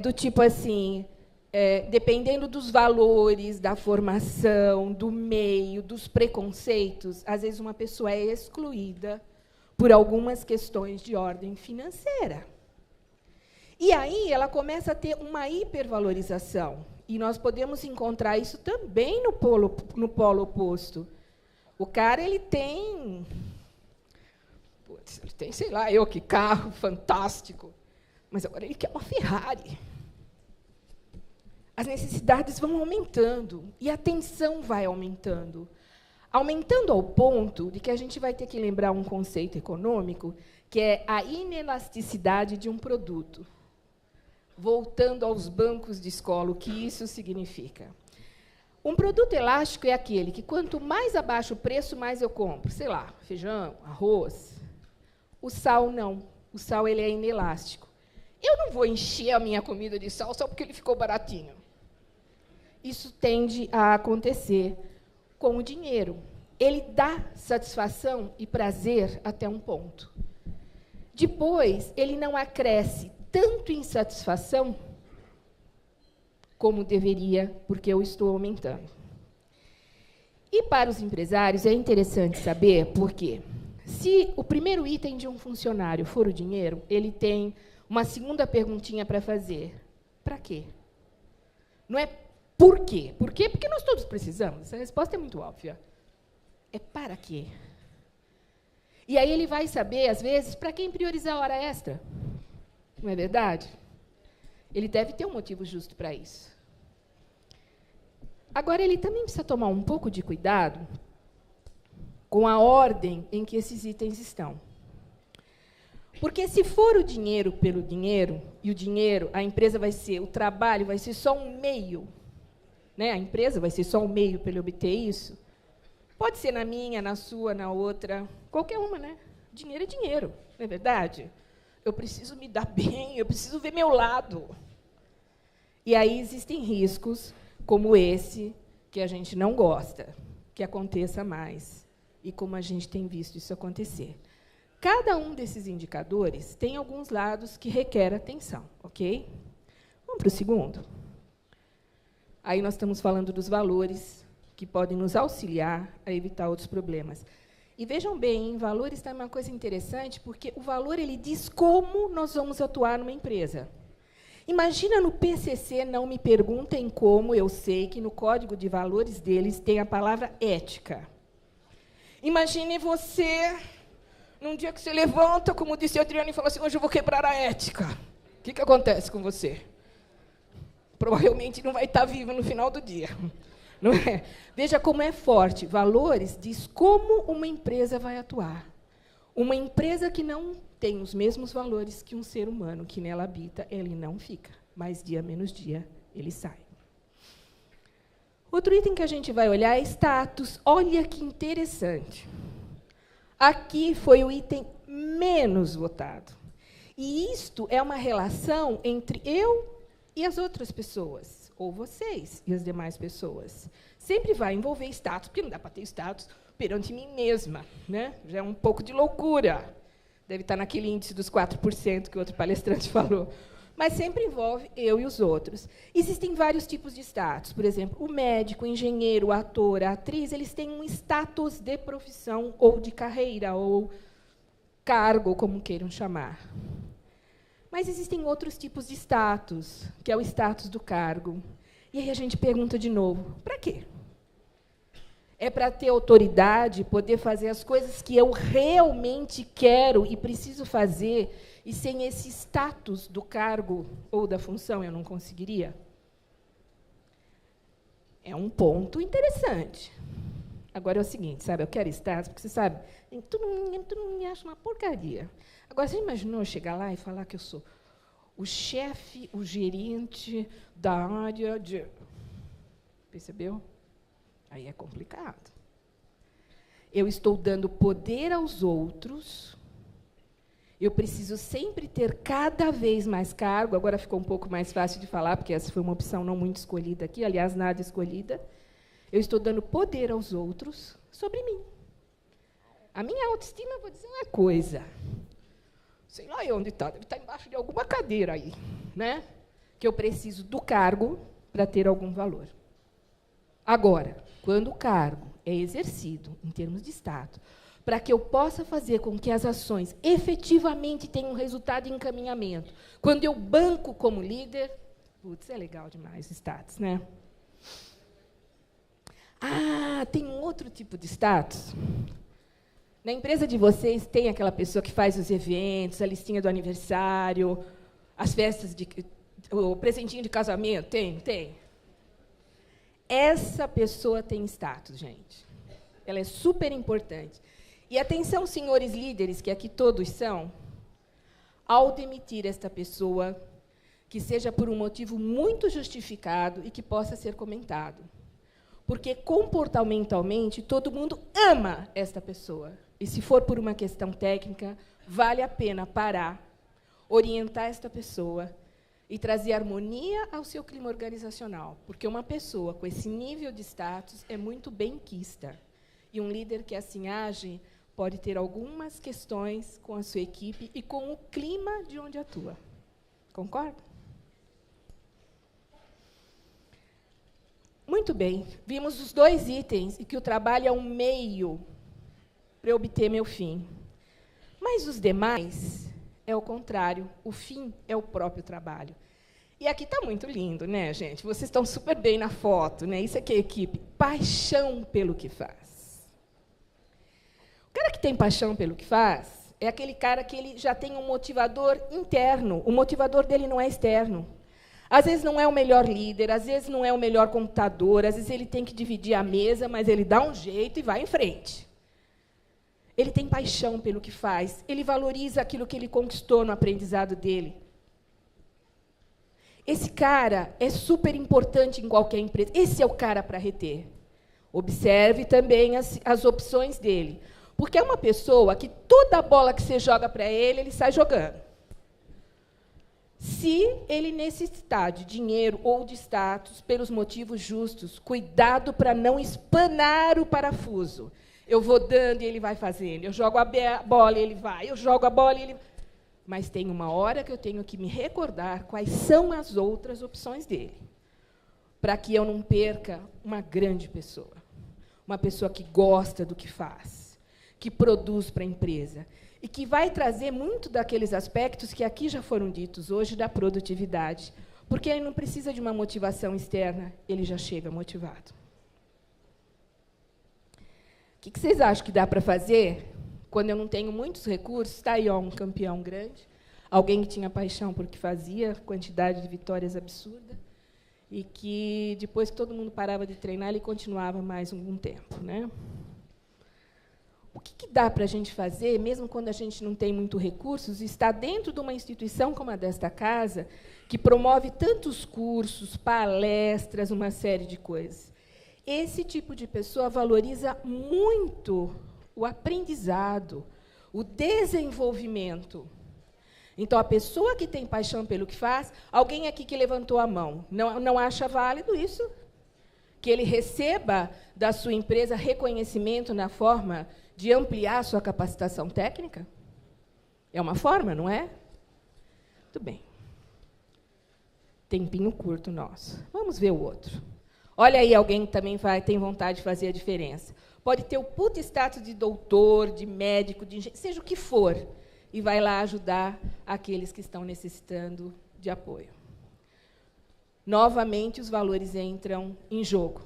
Do tipo assim, dependendo dos valores, da formação, do meio, dos preconceitos, às vezes uma pessoa é excluída por algumas questões de ordem financeira. E aí ela começa a ter uma hipervalorização. E nós podemos encontrar isso também no polo oposto. O cara, ele tem, sei lá, que carro fantástico, mas agora ele quer uma Ferrari. As necessidades vão aumentando e a tensão vai aumentando. Aumentando ao ponto de que a gente vai ter que lembrar um conceito econômico, que é a inelasticidade de um produto. Voltando aos bancos de escola, o que isso significa? Um produto elástico é aquele que, quanto mais abaixo o preço, mais eu compro. Sei lá, feijão, arroz. O sal, não. O sal, ele é inelástico. Eu não vou encher a minha comida de sal só porque ele ficou baratinho. Isso tende a acontecer com o dinheiro. Ele dá satisfação e prazer até um ponto. Depois, ele não acresce tanto em satisfação como deveria, porque eu estou aumentando. E para os empresários é interessante saber por quê. Se o primeiro item de um funcionário for o dinheiro, ele tem uma segunda perguntinha para fazer. Para quê? Não é por quê? Por quê? Porque nós todos precisamos. Essa resposta é muito óbvia. É para quê? E aí ele vai saber, às vezes, para quem priorizar a hora extra. Não é verdade? Ele deve ter um motivo justo para isso. Agora, ele também precisa tomar um pouco de cuidado com a ordem em que esses itens estão. Porque, se for o dinheiro pelo dinheiro, e o dinheiro, a empresa vai ser, o trabalho vai ser só um meio, né? A empresa vai ser só um meio para ele obter isso, pode ser na minha, na sua, na outra, qualquer uma, né? Dinheiro é dinheiro, não é verdade? Eu preciso me dar bem, eu preciso ver meu lado. E aí existem riscos, como esse, que a gente não gosta, que aconteça mais, e como a gente tem visto isso acontecer. Cada um desses indicadores tem alguns lados que requer atenção, ok? Vamos para o segundo? Aí nós estamos falando dos valores que podem nos auxiliar a evitar outros problemas. E vejam bem, valores também é uma coisa interessante, porque o valor ele diz como nós vamos atuar numa empresa. Imagina no PCC, não me perguntem como, eu sei que no código de valores deles tem a palavra ética. Imagine você, num dia que você levanta, como disse a Adriana, e fala assim, hoje eu vou quebrar a ética. O que acontece com você? Provavelmente não vai estar vivo no final do dia. Não é? Veja como é forte. Valores diz como uma empresa vai atuar. Uma empresa que não tem os mesmos valores que um ser humano que nela habita, ele não fica. Mas, dia menos dia, ele sai. Outro item que a gente vai olhar é status. Olha que interessante. Aqui foi o item menos votado. E isto é uma relação entre eu e as outras pessoas, ou vocês e as demais pessoas. Sempre vai envolver status, porque não dá para ter status perante mim mesma, né? Já é um pouco de loucura. Deve estar naquele índice dos 4% que o outro palestrante falou. Mas sempre envolve eu e os outros. Existem vários tipos de status. Por exemplo, o médico, o engenheiro, o ator, a atriz, eles têm um status de profissão ou de carreira, ou cargo, como queiram chamar. Mas existem outros tipos de status, que é o status do cargo. E aí a gente pergunta de novo, para quê? É para ter autoridade, poder fazer as coisas que eu realmente quero e preciso fazer, e sem esse status do cargo ou da função eu não conseguiria? É um ponto interessante. Agora é o seguinte, sabe, eu quero status, porque você sabe, todo mundo me acha uma porcaria. Agora, você imaginou eu chegar lá e falar que eu sou o chefe, o gerente da área de... Percebeu? Aí é complicado. Eu estou dando poder aos outros, eu preciso sempre ter cada vez mais cargo, agora ficou um pouco mais fácil de falar, porque essa foi uma opção não muito escolhida aqui, aliás, nada escolhida. Eu estou dando poder aos outros sobre mim. A minha autoestima, vou dizer uma coisa, sei lá onde está, deve estar embaixo de alguma cadeira aí, né? Que eu preciso do cargo para ter algum valor. Agora, quando o cargo é exercido, em termos de status, para que eu possa fazer com que as ações efetivamente tenham resultado e encaminhamento, quando eu banco como líder, putz, é legal demais o status, né? Ah, tem um outro tipo de status. Na empresa de vocês tem aquela pessoa que faz os eventos, a listinha do aniversário, as festas, o presentinho de casamento? Tem. Essa pessoa tem status, gente. Ela é super importante. E atenção, senhores líderes, que aqui todos são, ao demitir esta pessoa, que seja por um motivo muito justificado e que possa ser comentado. Porque, comportamentalmente, todo mundo ama esta pessoa. E, se for por uma questão técnica, vale a pena parar, orientar esta pessoa e trazer harmonia ao seu clima organizacional. Porque uma pessoa com esse nível de status é muito benquista. E um líder que assim age pode ter algumas questões com a sua equipe e com o clima de onde atua. Concorda? Muito bem. Vimos os dois itens, e que o trabalho é um meio para eu obter meu fim. Mas os demais é o contrário. O fim é o próprio trabalho. E aqui está muito lindo, né, gente? Vocês estão super bem na foto, né? Isso aqui é equipe. Paixão pelo que faz. O cara que tem paixão pelo que faz é aquele cara que ele já tem um motivador interno. O motivador dele não é externo. Às vezes não é o melhor líder, às vezes não é o melhor computador, às vezes ele tem que dividir a mesa, mas ele dá um jeito e vai em frente. Ele tem paixão pelo que faz, ele valoriza aquilo que ele conquistou no aprendizado dele. Esse cara é super importante em qualquer empresa. Esse é o cara para reter. Observe também as opções dele. Porque é uma pessoa que toda bola que você joga para ele, ele sai jogando. Se ele necessitar de dinheiro ou de status pelos motivos justos, cuidado para não espanar o parafuso. Eu vou dando e ele vai fazendo. Eu jogo a bola e ele vai. Eu jogo a bola e ele... Mas tem uma hora que eu tenho que me recordar quais são as outras opções dele, para que eu não perca uma grande pessoa. Uma pessoa que gosta do que faz, que produz para a empresa, e que vai trazer muito daqueles aspectos que aqui já foram ditos hoje da produtividade, porque ele não precisa de uma motivação externa, ele já chega motivado. O que vocês acham que dá para fazer quando eu não tenho muitos recursos? Está aí um campeão grande, alguém que tinha paixão por que fazia, quantidade de vitórias absurda, e que, depois que todo mundo parava de treinar, ele continuava mais um tempo, né? O que dá para a gente fazer, mesmo quando a gente não tem muito recursos, está dentro de uma instituição como a desta casa, que promove tantos cursos, palestras, uma série de coisas? Esse tipo de pessoa valoriza muito o aprendizado, o desenvolvimento. Então, a pessoa que tem paixão pelo que faz, alguém aqui que levantou a mão, não acha válido isso? Que ele receba da sua empresa reconhecimento na forma de ampliar a sua capacitação técnica? É uma forma, não é? Muito bem. Tempinho curto nosso. Vamos ver o outro. Olha aí alguém que também tem vontade de fazer a diferença. Pode ter o puto status de doutor, de médico, de engenheiro, seja o que for, e vai lá ajudar aqueles que estão necessitando de apoio. Novamente, os valores entram em jogo.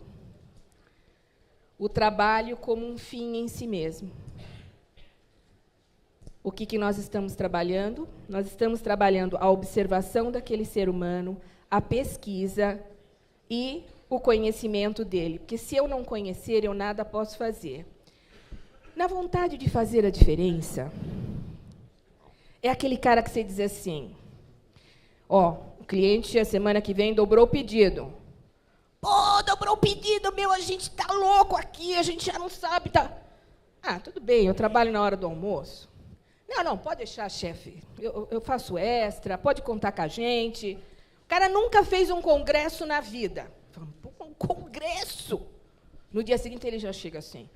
O trabalho como um fim em si mesmo. O que nós estamos trabalhando? Nós estamos trabalhando a observação daquele ser humano, a pesquisa e o conhecimento dele. Porque, se eu não conhecer, eu nada posso fazer. Na vontade de fazer a diferença, é aquele cara que você diz assim, ó, o cliente, a semana que vem, dobrou o pedido. Pô, dobrou o pedido, meu, a gente está louco aqui, a gente já não sabe. Tá... Ah, tudo bem, eu trabalho na hora do almoço. Não, pode deixar, chefe. Eu faço extra, pode contar com a gente. O cara nunca fez um congresso na vida. Um congresso! No dia seguinte, ele já chega assim.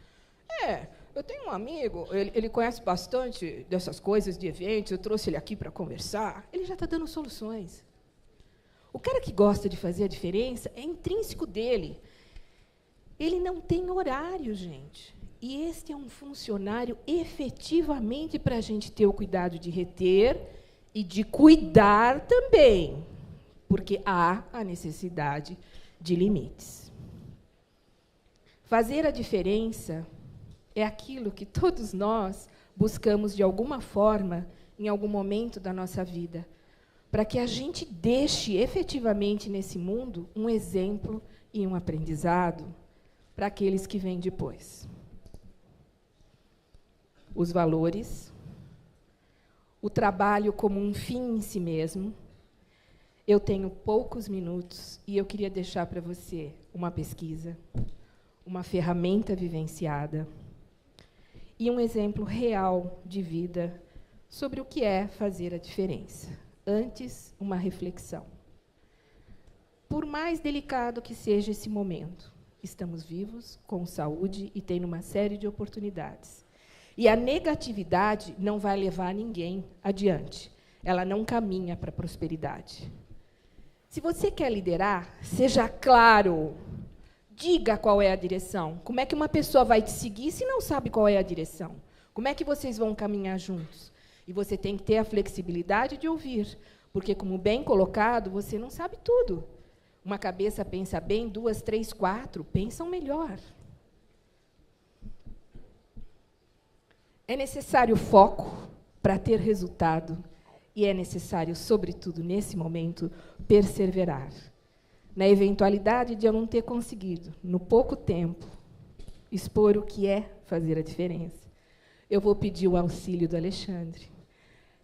Eu tenho um amigo, ele conhece bastante dessas coisas de eventos, eu trouxe ele aqui para conversar. Ele já está dando soluções. O cara que gosta de fazer a diferença é intrínseco dele. Ele não tem horário, gente. E este é um funcionário efetivamente para a gente ter o cuidado de reter e de cuidar também, porque há a necessidade de limites. Fazer a diferença é aquilo que todos nós buscamos de alguma forma, em algum momento da nossa vida, para que a gente deixe efetivamente nesse mundo um exemplo e um aprendizado para aqueles que vêm depois. Os valores, o trabalho como um fim em si mesmo. Eu tenho poucos minutos e eu queria deixar para você uma pesquisa, uma ferramenta vivenciada e um exemplo real de vida sobre o que é fazer a diferença. Antes, uma reflexão. Por mais delicado que seja esse momento, estamos vivos, com saúde e tendo uma série de oportunidades. E a negatividade não vai levar ninguém adiante. Ela não caminha para a prosperidade. Se você quer liderar, seja claro. Diga qual é a direção. Como é que uma pessoa vai te seguir se não sabe qual é a direção? Como é que vocês vão caminhar juntos? E você tem que ter a flexibilidade de ouvir, porque, como bem colocado, você não sabe tudo. Uma cabeça pensa bem, 2, 3, 4 pensam melhor. É necessário foco para ter resultado e é necessário, sobretudo nesse momento, perseverar. Na eventualidade de eu não ter conseguido, no pouco tempo, expor o que é fazer a diferença, eu vou pedir o auxílio do Alexandre.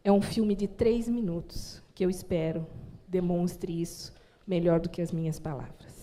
É um filme de 3 minutos que eu espero demonstre isso melhor do que as minhas palavras.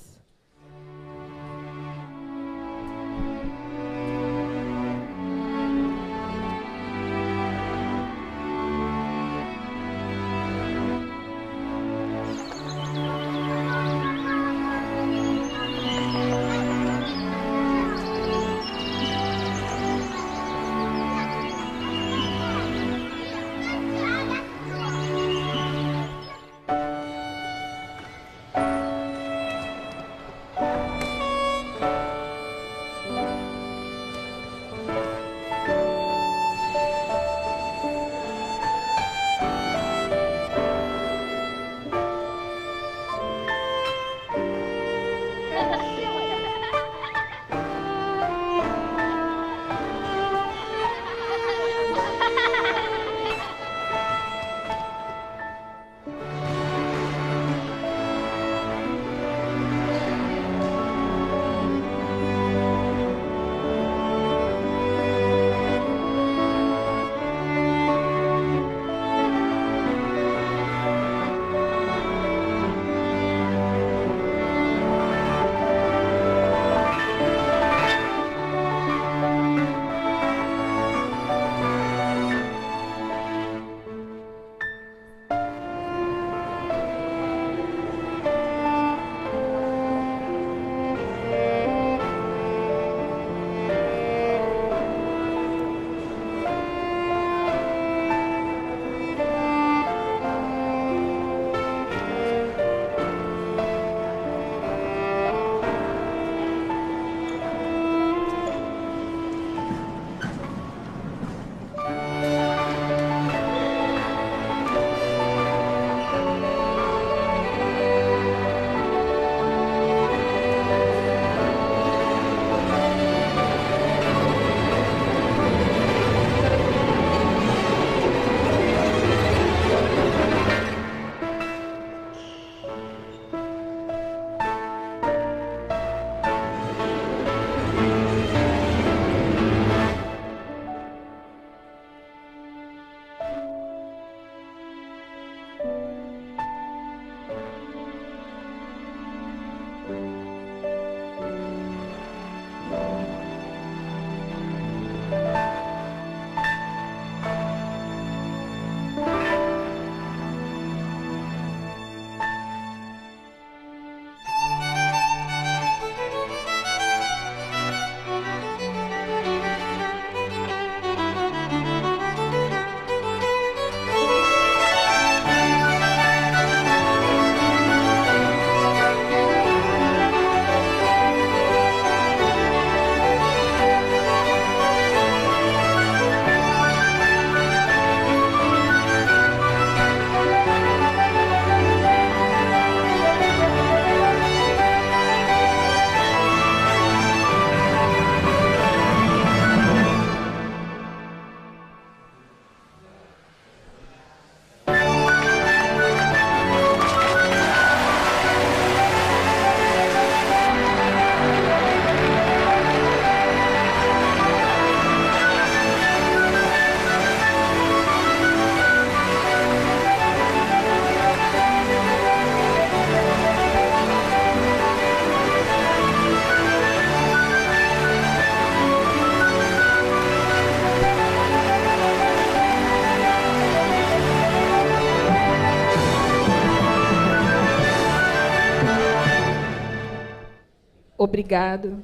Obrigado.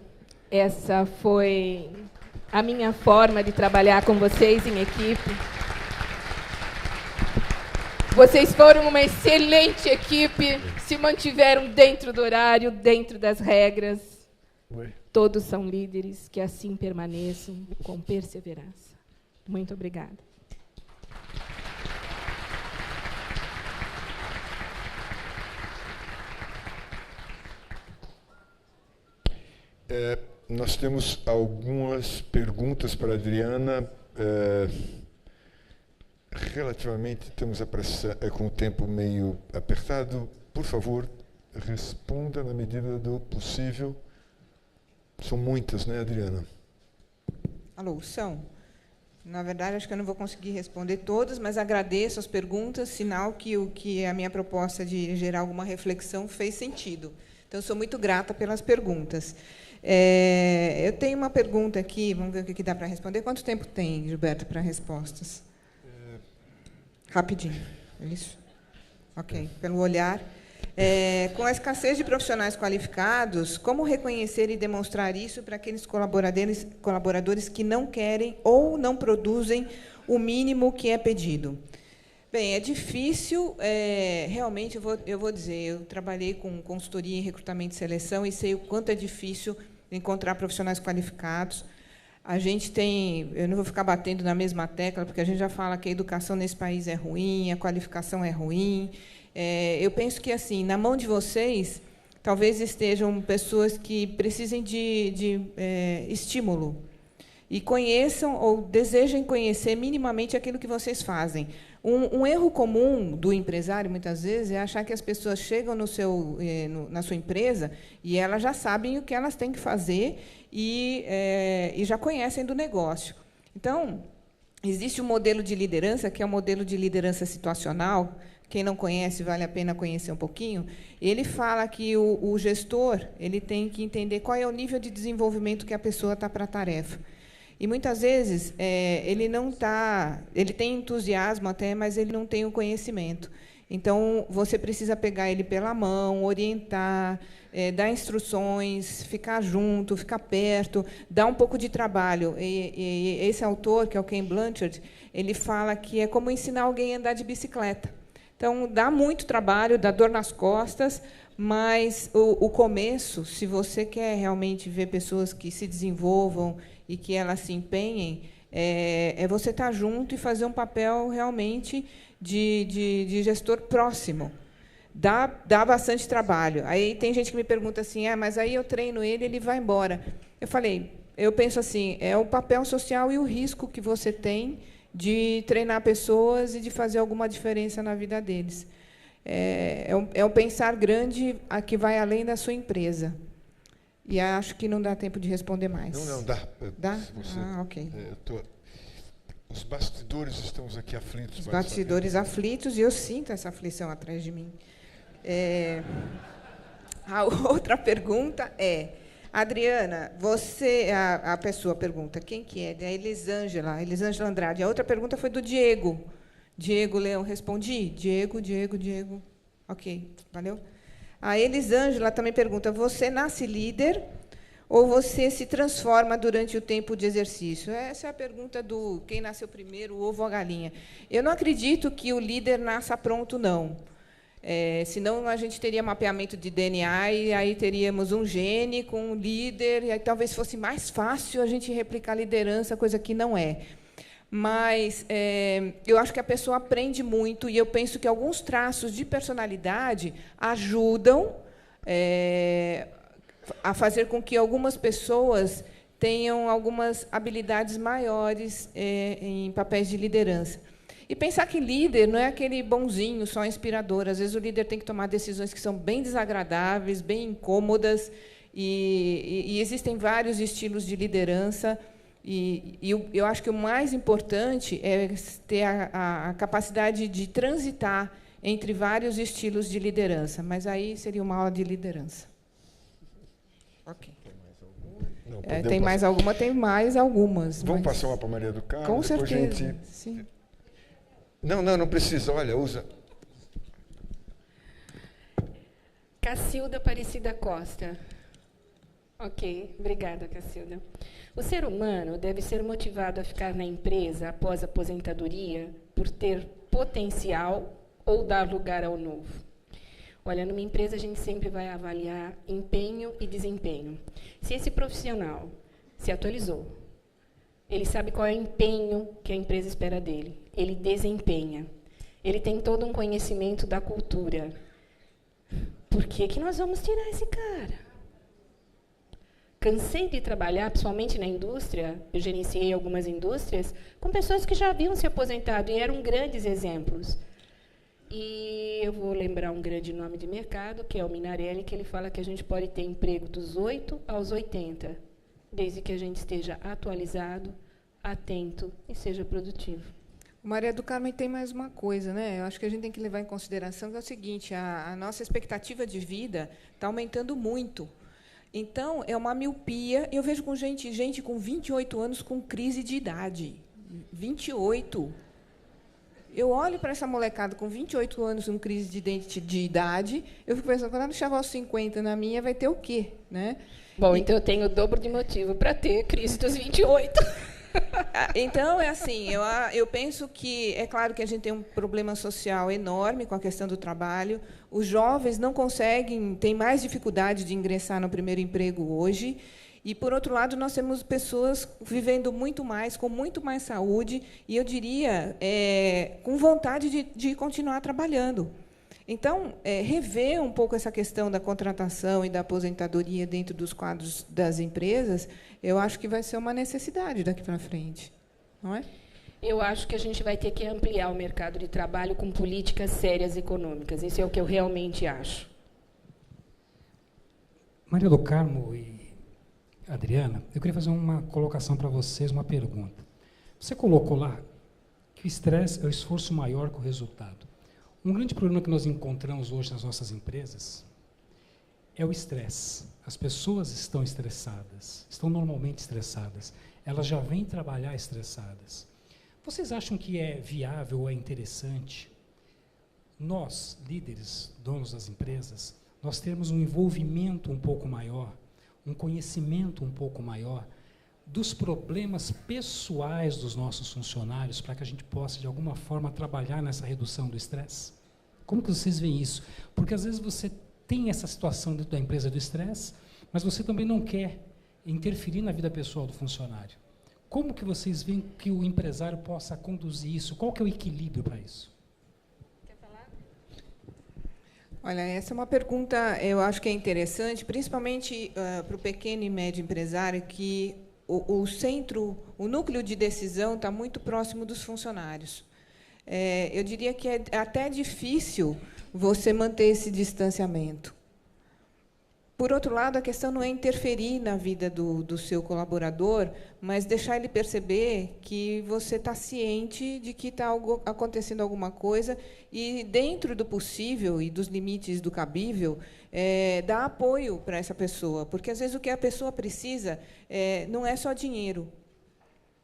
Essa foi a minha forma de trabalhar com vocês em equipe. Vocês foram uma excelente equipe, se mantiveram dentro do horário, dentro das regras. Todos são líderes, que assim permaneçam com perseverança. Muito obrigada. Nós temos algumas perguntas para a Adriana. Relativamente, estamos com o tempo meio apertado. Por favor, responda na medida do possível. São muitas, né, Adriana? Alô, são. Na verdade, acho que eu não vou conseguir responder todas, mas agradeço as perguntas, sinal que a minha proposta de gerar alguma reflexão fez sentido. Então, sou muito grata pelas perguntas. Eu tenho uma pergunta aqui, vamos ver o que dá para responder. Quanto tempo tem, Gilberto, para respostas? Rapidinho, é isso? Ok, pelo olhar. Com a escassez de profissionais qualificados, como reconhecer e demonstrar isso para aqueles colaboradores que não querem ou não produzem o mínimo que é pedido? Bem, é difícil, realmente, eu vou dizer, eu trabalhei com consultoria em recrutamento e seleção e sei o quanto é difícil encontrar profissionais qualificados. A gente tem, eu não vou ficar batendo na mesma tecla, porque a gente já fala que a educação nesse país é ruim, a qualificação é ruim. Eu penso que, assim, na mão de vocês, talvez estejam pessoas que precisem de estímulo e conheçam ou desejem conhecer minimamente aquilo que vocês fazem. Um erro comum do empresário, muitas vezes, é achar que as pessoas chegam na sua empresa e elas já sabem o que elas têm que fazer e já conhecem do negócio. Então, existe um modelo de liderança, que é o modelo de liderança situacional. Quem não conhece, vale a pena conhecer um pouquinho. Ele fala que o gestor ele tem que entender qual é o nível de desenvolvimento que a pessoa está para a tarefa. E, muitas vezes, ele tem entusiasmo até, mas ele não tem o conhecimento. Então, você precisa pegar ele pela mão, orientar, dar instruções, ficar junto, ficar perto, dar um pouco de trabalho. E esse autor, que é o Ken Blanchard, ele fala que é como ensinar alguém a andar de bicicleta. Então, dá muito trabalho, dá dor nas costas, mas o começo, se você quer realmente ver pessoas que se desenvolvam e que elas se empenhem, é você estar junto e fazer um papel realmente de gestor próximo. Dá bastante trabalho. Aí tem gente que me pergunta assim, mas aí eu treino ele vai embora. Eu penso assim, é o papel social e o risco que você tem de treinar pessoas e de fazer alguma diferença na vida deles. É um pensar grande que vai além da sua empresa. E acho que não dá tempo de responder mais. Não, dá. Dá? Ok. Os bastidores estamos aqui aflitos. Os bastidores aflitos, e eu sinto essa aflição atrás de mim. A outra pergunta é, Adriana, a pessoa pergunta, quem que é? Da Elisângela Andrade. A outra pergunta foi do Diego. Diego Leão, respondi? Diego. Ok, valeu. A Elisângela também pergunta, você nasce líder ou você se transforma durante o tempo de exercício? Essa é a pergunta do quem nasceu primeiro, o ovo ou a galinha. Eu não acredito que o líder nasça pronto, não. Senão a gente teria mapeamento de DNA e aí teríamos um gene com um líder, e aí talvez fosse mais fácil a gente replicar a liderança, coisa que não é. Mas eu acho que a pessoa aprende muito, e eu penso que alguns traços de personalidade ajudam a fazer com que algumas pessoas tenham algumas habilidades maiores em papéis de liderança. E pensar que líder não é aquele bonzinho, só inspirador. Às vezes, o líder tem que tomar decisões que são bem desagradáveis, bem incômodas, e existem vários estilos de liderança. E eu acho que o mais importante é ter a capacidade de transitar entre vários estilos de liderança. Mas aí seria uma aula de liderança. Ok. Tem mais alguma? Tem mais algumas. Vamos passar uma para a Maria do Carmo? Com certeza. Gente... Sim. Não precisa. Olha, usa. Cacilda Aparecida Costa. Ok, obrigada, Cacilda. O ser humano deve ser motivado a ficar na empresa após a aposentadoria por ter potencial ou dar lugar ao novo? Olha, numa empresa a gente sempre vai avaliar empenho e desempenho. Se esse profissional se atualizou, ele sabe qual é o empenho que a empresa espera dele, ele desempenha, ele tem todo um conhecimento da cultura. Por que nós vamos tirar esse cara? Cansei de trabalhar, principalmente na indústria, eu gerenciei algumas indústrias, com pessoas que já haviam se aposentado e eram grandes exemplos. E eu vou lembrar um grande nome de mercado, que é o Minarelli, que ele fala que a gente pode ter emprego dos 8 aos 80, desde que a gente esteja atualizado, atento e seja produtivo. Maria do Carmo, tem mais uma coisa, né? Eu acho que a gente tem que levar em consideração que é o seguinte, a nossa expectativa de vida está aumentando muito. Então, é uma miopia. Eu vejo com gente com 28 anos com crise de idade. 28. Eu olho para essa molecada com 28 anos com crise de idade, eu fico pensando, quando ela chegar aos 50 na minha, vai ter o quê? Né? Bom, então eu tenho o dobro de motivo para ter crise dos 28. Então, é assim, eu penso que, é claro que a gente tem um problema social enorme com a questão do trabalho. Os jovens não conseguem, têm mais dificuldade de ingressar no primeiro emprego hoje. E, por outro lado, nós temos pessoas vivendo muito mais, com muito mais saúde, e, eu diria, com vontade de continuar trabalhando. Então, rever um pouco essa questão da contratação e da aposentadoria dentro dos quadros das empresas, eu acho que vai ser uma necessidade daqui para frente, não é? Eu acho que a gente vai ter que ampliar o mercado de trabalho com políticas sérias econômicas. Isso é o que eu realmente acho. Maria do Carmo e Adriana, eu queria fazer uma colocação para vocês, uma pergunta. Você colocou lá que o estresse é o esforço maior que o resultado. Um grande problema que nós encontramos hoje nas nossas empresas é o estresse. As pessoas estão estressadas, estão normalmente estressadas. Elas já vêm trabalhar estressadas. Vocês acham que é viável ou é interessante nós, líderes, donos das empresas, nós termos um envolvimento um pouco maior, um conhecimento um pouco maior dos problemas pessoais dos nossos funcionários para que a gente possa, de alguma forma, trabalhar nessa redução do estresse? Como que vocês veem isso? Porque, às vezes, você tem essa situação dentro da empresa do estresse, mas você também não quer interferir na vida pessoal do funcionário. Como que vocês veem que o empresário possa conduzir isso? Qual que é o equilíbrio para isso? Quer falar? Olha, essa é uma pergunta, eu acho que é interessante, principalmente para o pequeno e médio empresário, que o centro, o núcleo de decisão está muito próximo dos funcionários. Eu diria que é até difícil você manter esse distanciamento. por outro lado, a questão não é interferir na vida do seu colaborador, mas deixar ele perceber que você está ciente de que está acontecendo alguma coisa e, dentro do possível e dos limites do cabível, dar apoio para essa pessoa. Porque, às vezes, o que a pessoa precisa não é só dinheiro.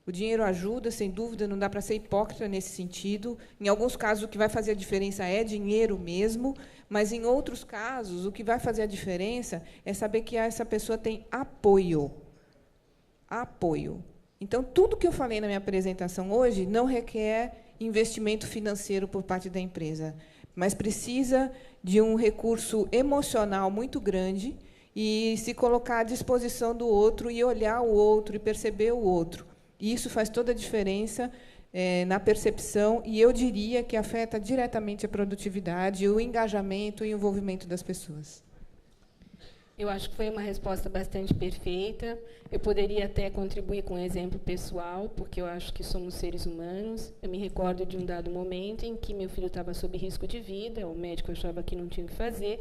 O dinheiro ajuda, sem dúvida, não dá para ser hipócrita nesse sentido. Em alguns casos, o que vai fazer a diferença é dinheiro mesmo, mas, em outros casos, o que vai fazer a diferença é saber que essa pessoa tem apoio. Apoio. Então, tudo que eu falei na minha apresentação hoje não requer investimento financeiro por parte da empresa, mas precisa de um recurso emocional muito grande e se colocar à disposição do outro e olhar o outro e perceber o outro. E isso faz toda a diferença na percepção, e eu diria que afeta diretamente a produtividade, o engajamento e o envolvimento das pessoas. Eu acho que foi uma resposta bastante perfeita. Eu poderia até contribuir com um exemplo pessoal, porque eu acho que somos seres humanos. Eu me recordo de um dado momento em que meu filho estava sob risco de vida, o médico achava que não tinha o que fazer,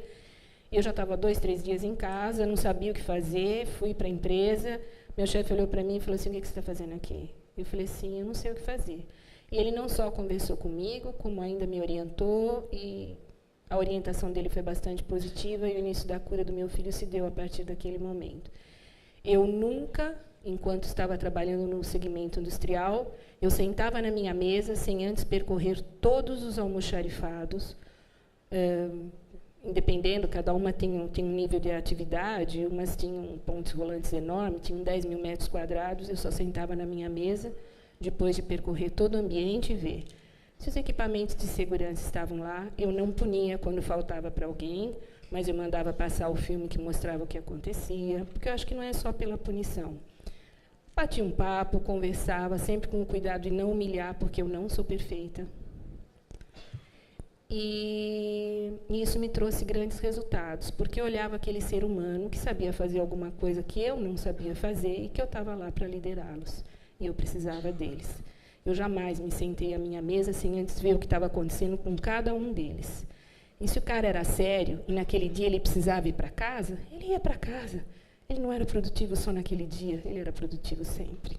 eu já estava 2, 3 dias em casa, não sabia o que fazer, fui para a empresa. Meu chefe olhou para mim e falou assim: o que você está fazendo aqui? Eu falei assim: eu não sei o que fazer. E ele não só conversou comigo, como ainda me orientou, e a orientação dele foi bastante positiva, e o início da cura do meu filho se deu a partir daquele momento. Eu nunca, enquanto estava trabalhando no segmento industrial, eu sentava na minha mesa sem antes percorrer todos os almoxarifados, independendo, cada uma tem um nível de atividade, umas tinham pontos rolantes enormes, tinham 10 mil metros quadrados, eu só sentava na minha mesa, depois de percorrer todo o ambiente e ver. Se os equipamentos de segurança estavam lá, eu não punia quando faltava para alguém, mas eu mandava passar o filme que mostrava o que acontecia, porque eu acho que não é só pela punição. Batia um papo, conversava, sempre com o cuidado de não humilhar, porque eu não sou perfeita. E isso me trouxe grandes resultados, porque eu olhava aquele ser humano que sabia fazer alguma coisa que eu não sabia fazer e que eu estava lá para liderá-los, e eu precisava deles. Eu jamais me sentei à minha mesa sem antes ver o que estava acontecendo com cada um deles. E se o cara era sério e naquele dia ele precisava ir para casa, ele ia para casa. Ele não era produtivo só naquele dia, ele era produtivo sempre.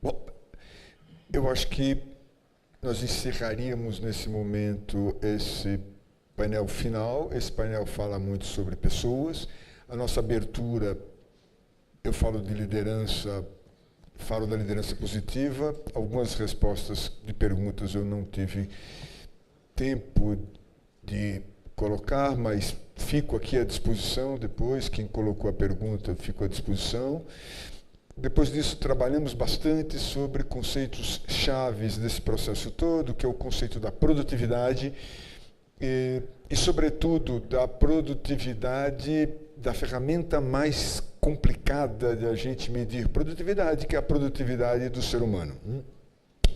Bom, eu acho que nós encerraríamos nesse momento esse painel final. Esse painel fala muito sobre pessoas. A nossa abertura, eu falo de liderança, falo da liderança positiva. Algumas respostas de perguntas eu não tive tempo de colocar, mas fico aqui à disposição depois. Quem colocou a pergunta, eu fico à disposição. Depois disso, trabalhamos bastante sobre conceitos chaves desse processo todo, que é o conceito da produtividade e sobretudo, da produtividade, da ferramenta mais complicada de a gente medir produtividade, que é a produtividade do ser humano.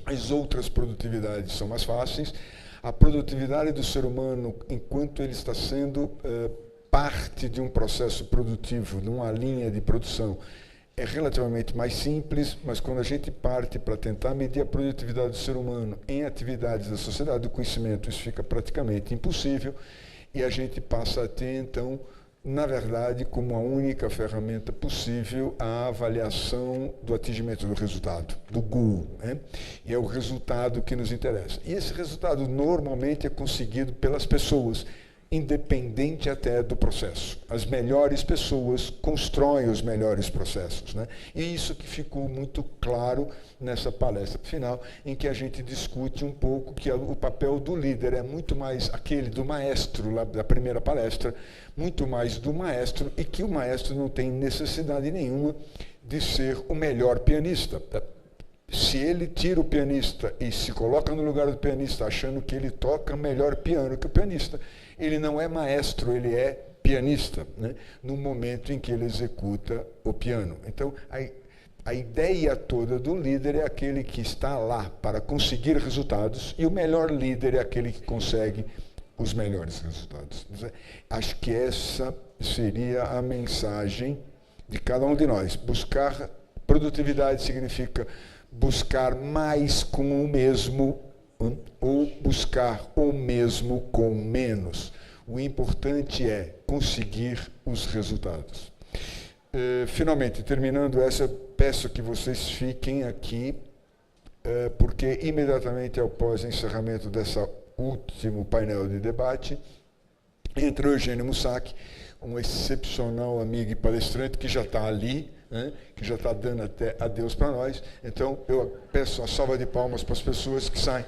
As outras produtividades são mais fáceis. A produtividade do ser humano, enquanto ele está sendo parte de um processo produtivo, de uma linha de produção, é relativamente mais simples, mas quando a gente parte para tentar medir a produtividade do ser humano em atividades da sociedade do conhecimento, isso fica praticamente impossível, e a gente passa a ter, então, na verdade, como a única ferramenta possível, a avaliação do atingimento do resultado, do goal, né? E é o resultado que nos interessa. E esse resultado normalmente é conseguido pelas pessoas, independente até do processo. As melhores pessoas constroem os melhores processos, né? E isso que ficou muito claro nessa palestra final, em que a gente discute um pouco que o papel do líder é muito mais aquele do maestro, lá da primeira palestra, muito mais do maestro, e que o maestro não tem necessidade nenhuma de ser o melhor pianista. Se ele tira o pianista e se coloca no lugar do pianista achando que ele toca melhor piano que o pianista, ele não é maestro, ele é pianista, né? No momento em que ele executa o piano. Então, a ideia toda do líder é aquele que está lá para conseguir resultados, e o melhor líder é aquele que consegue os melhores resultados. Acho que essa seria a mensagem de cada um de nós, buscar produtividade. produtividade significa buscar mais com o mesmo ou buscar o mesmo com menos. O importante é conseguir os resultados. Finalmente, terminando essa, peço que vocês fiquem aqui, porque imediatamente após o encerramento desse último painel de debate, entra o Eugênio Mussac, um excepcional amigo e palestrante que já está ali, que já está dando até adeus para nós. Então, eu peço uma salva de palmas para as pessoas que saem.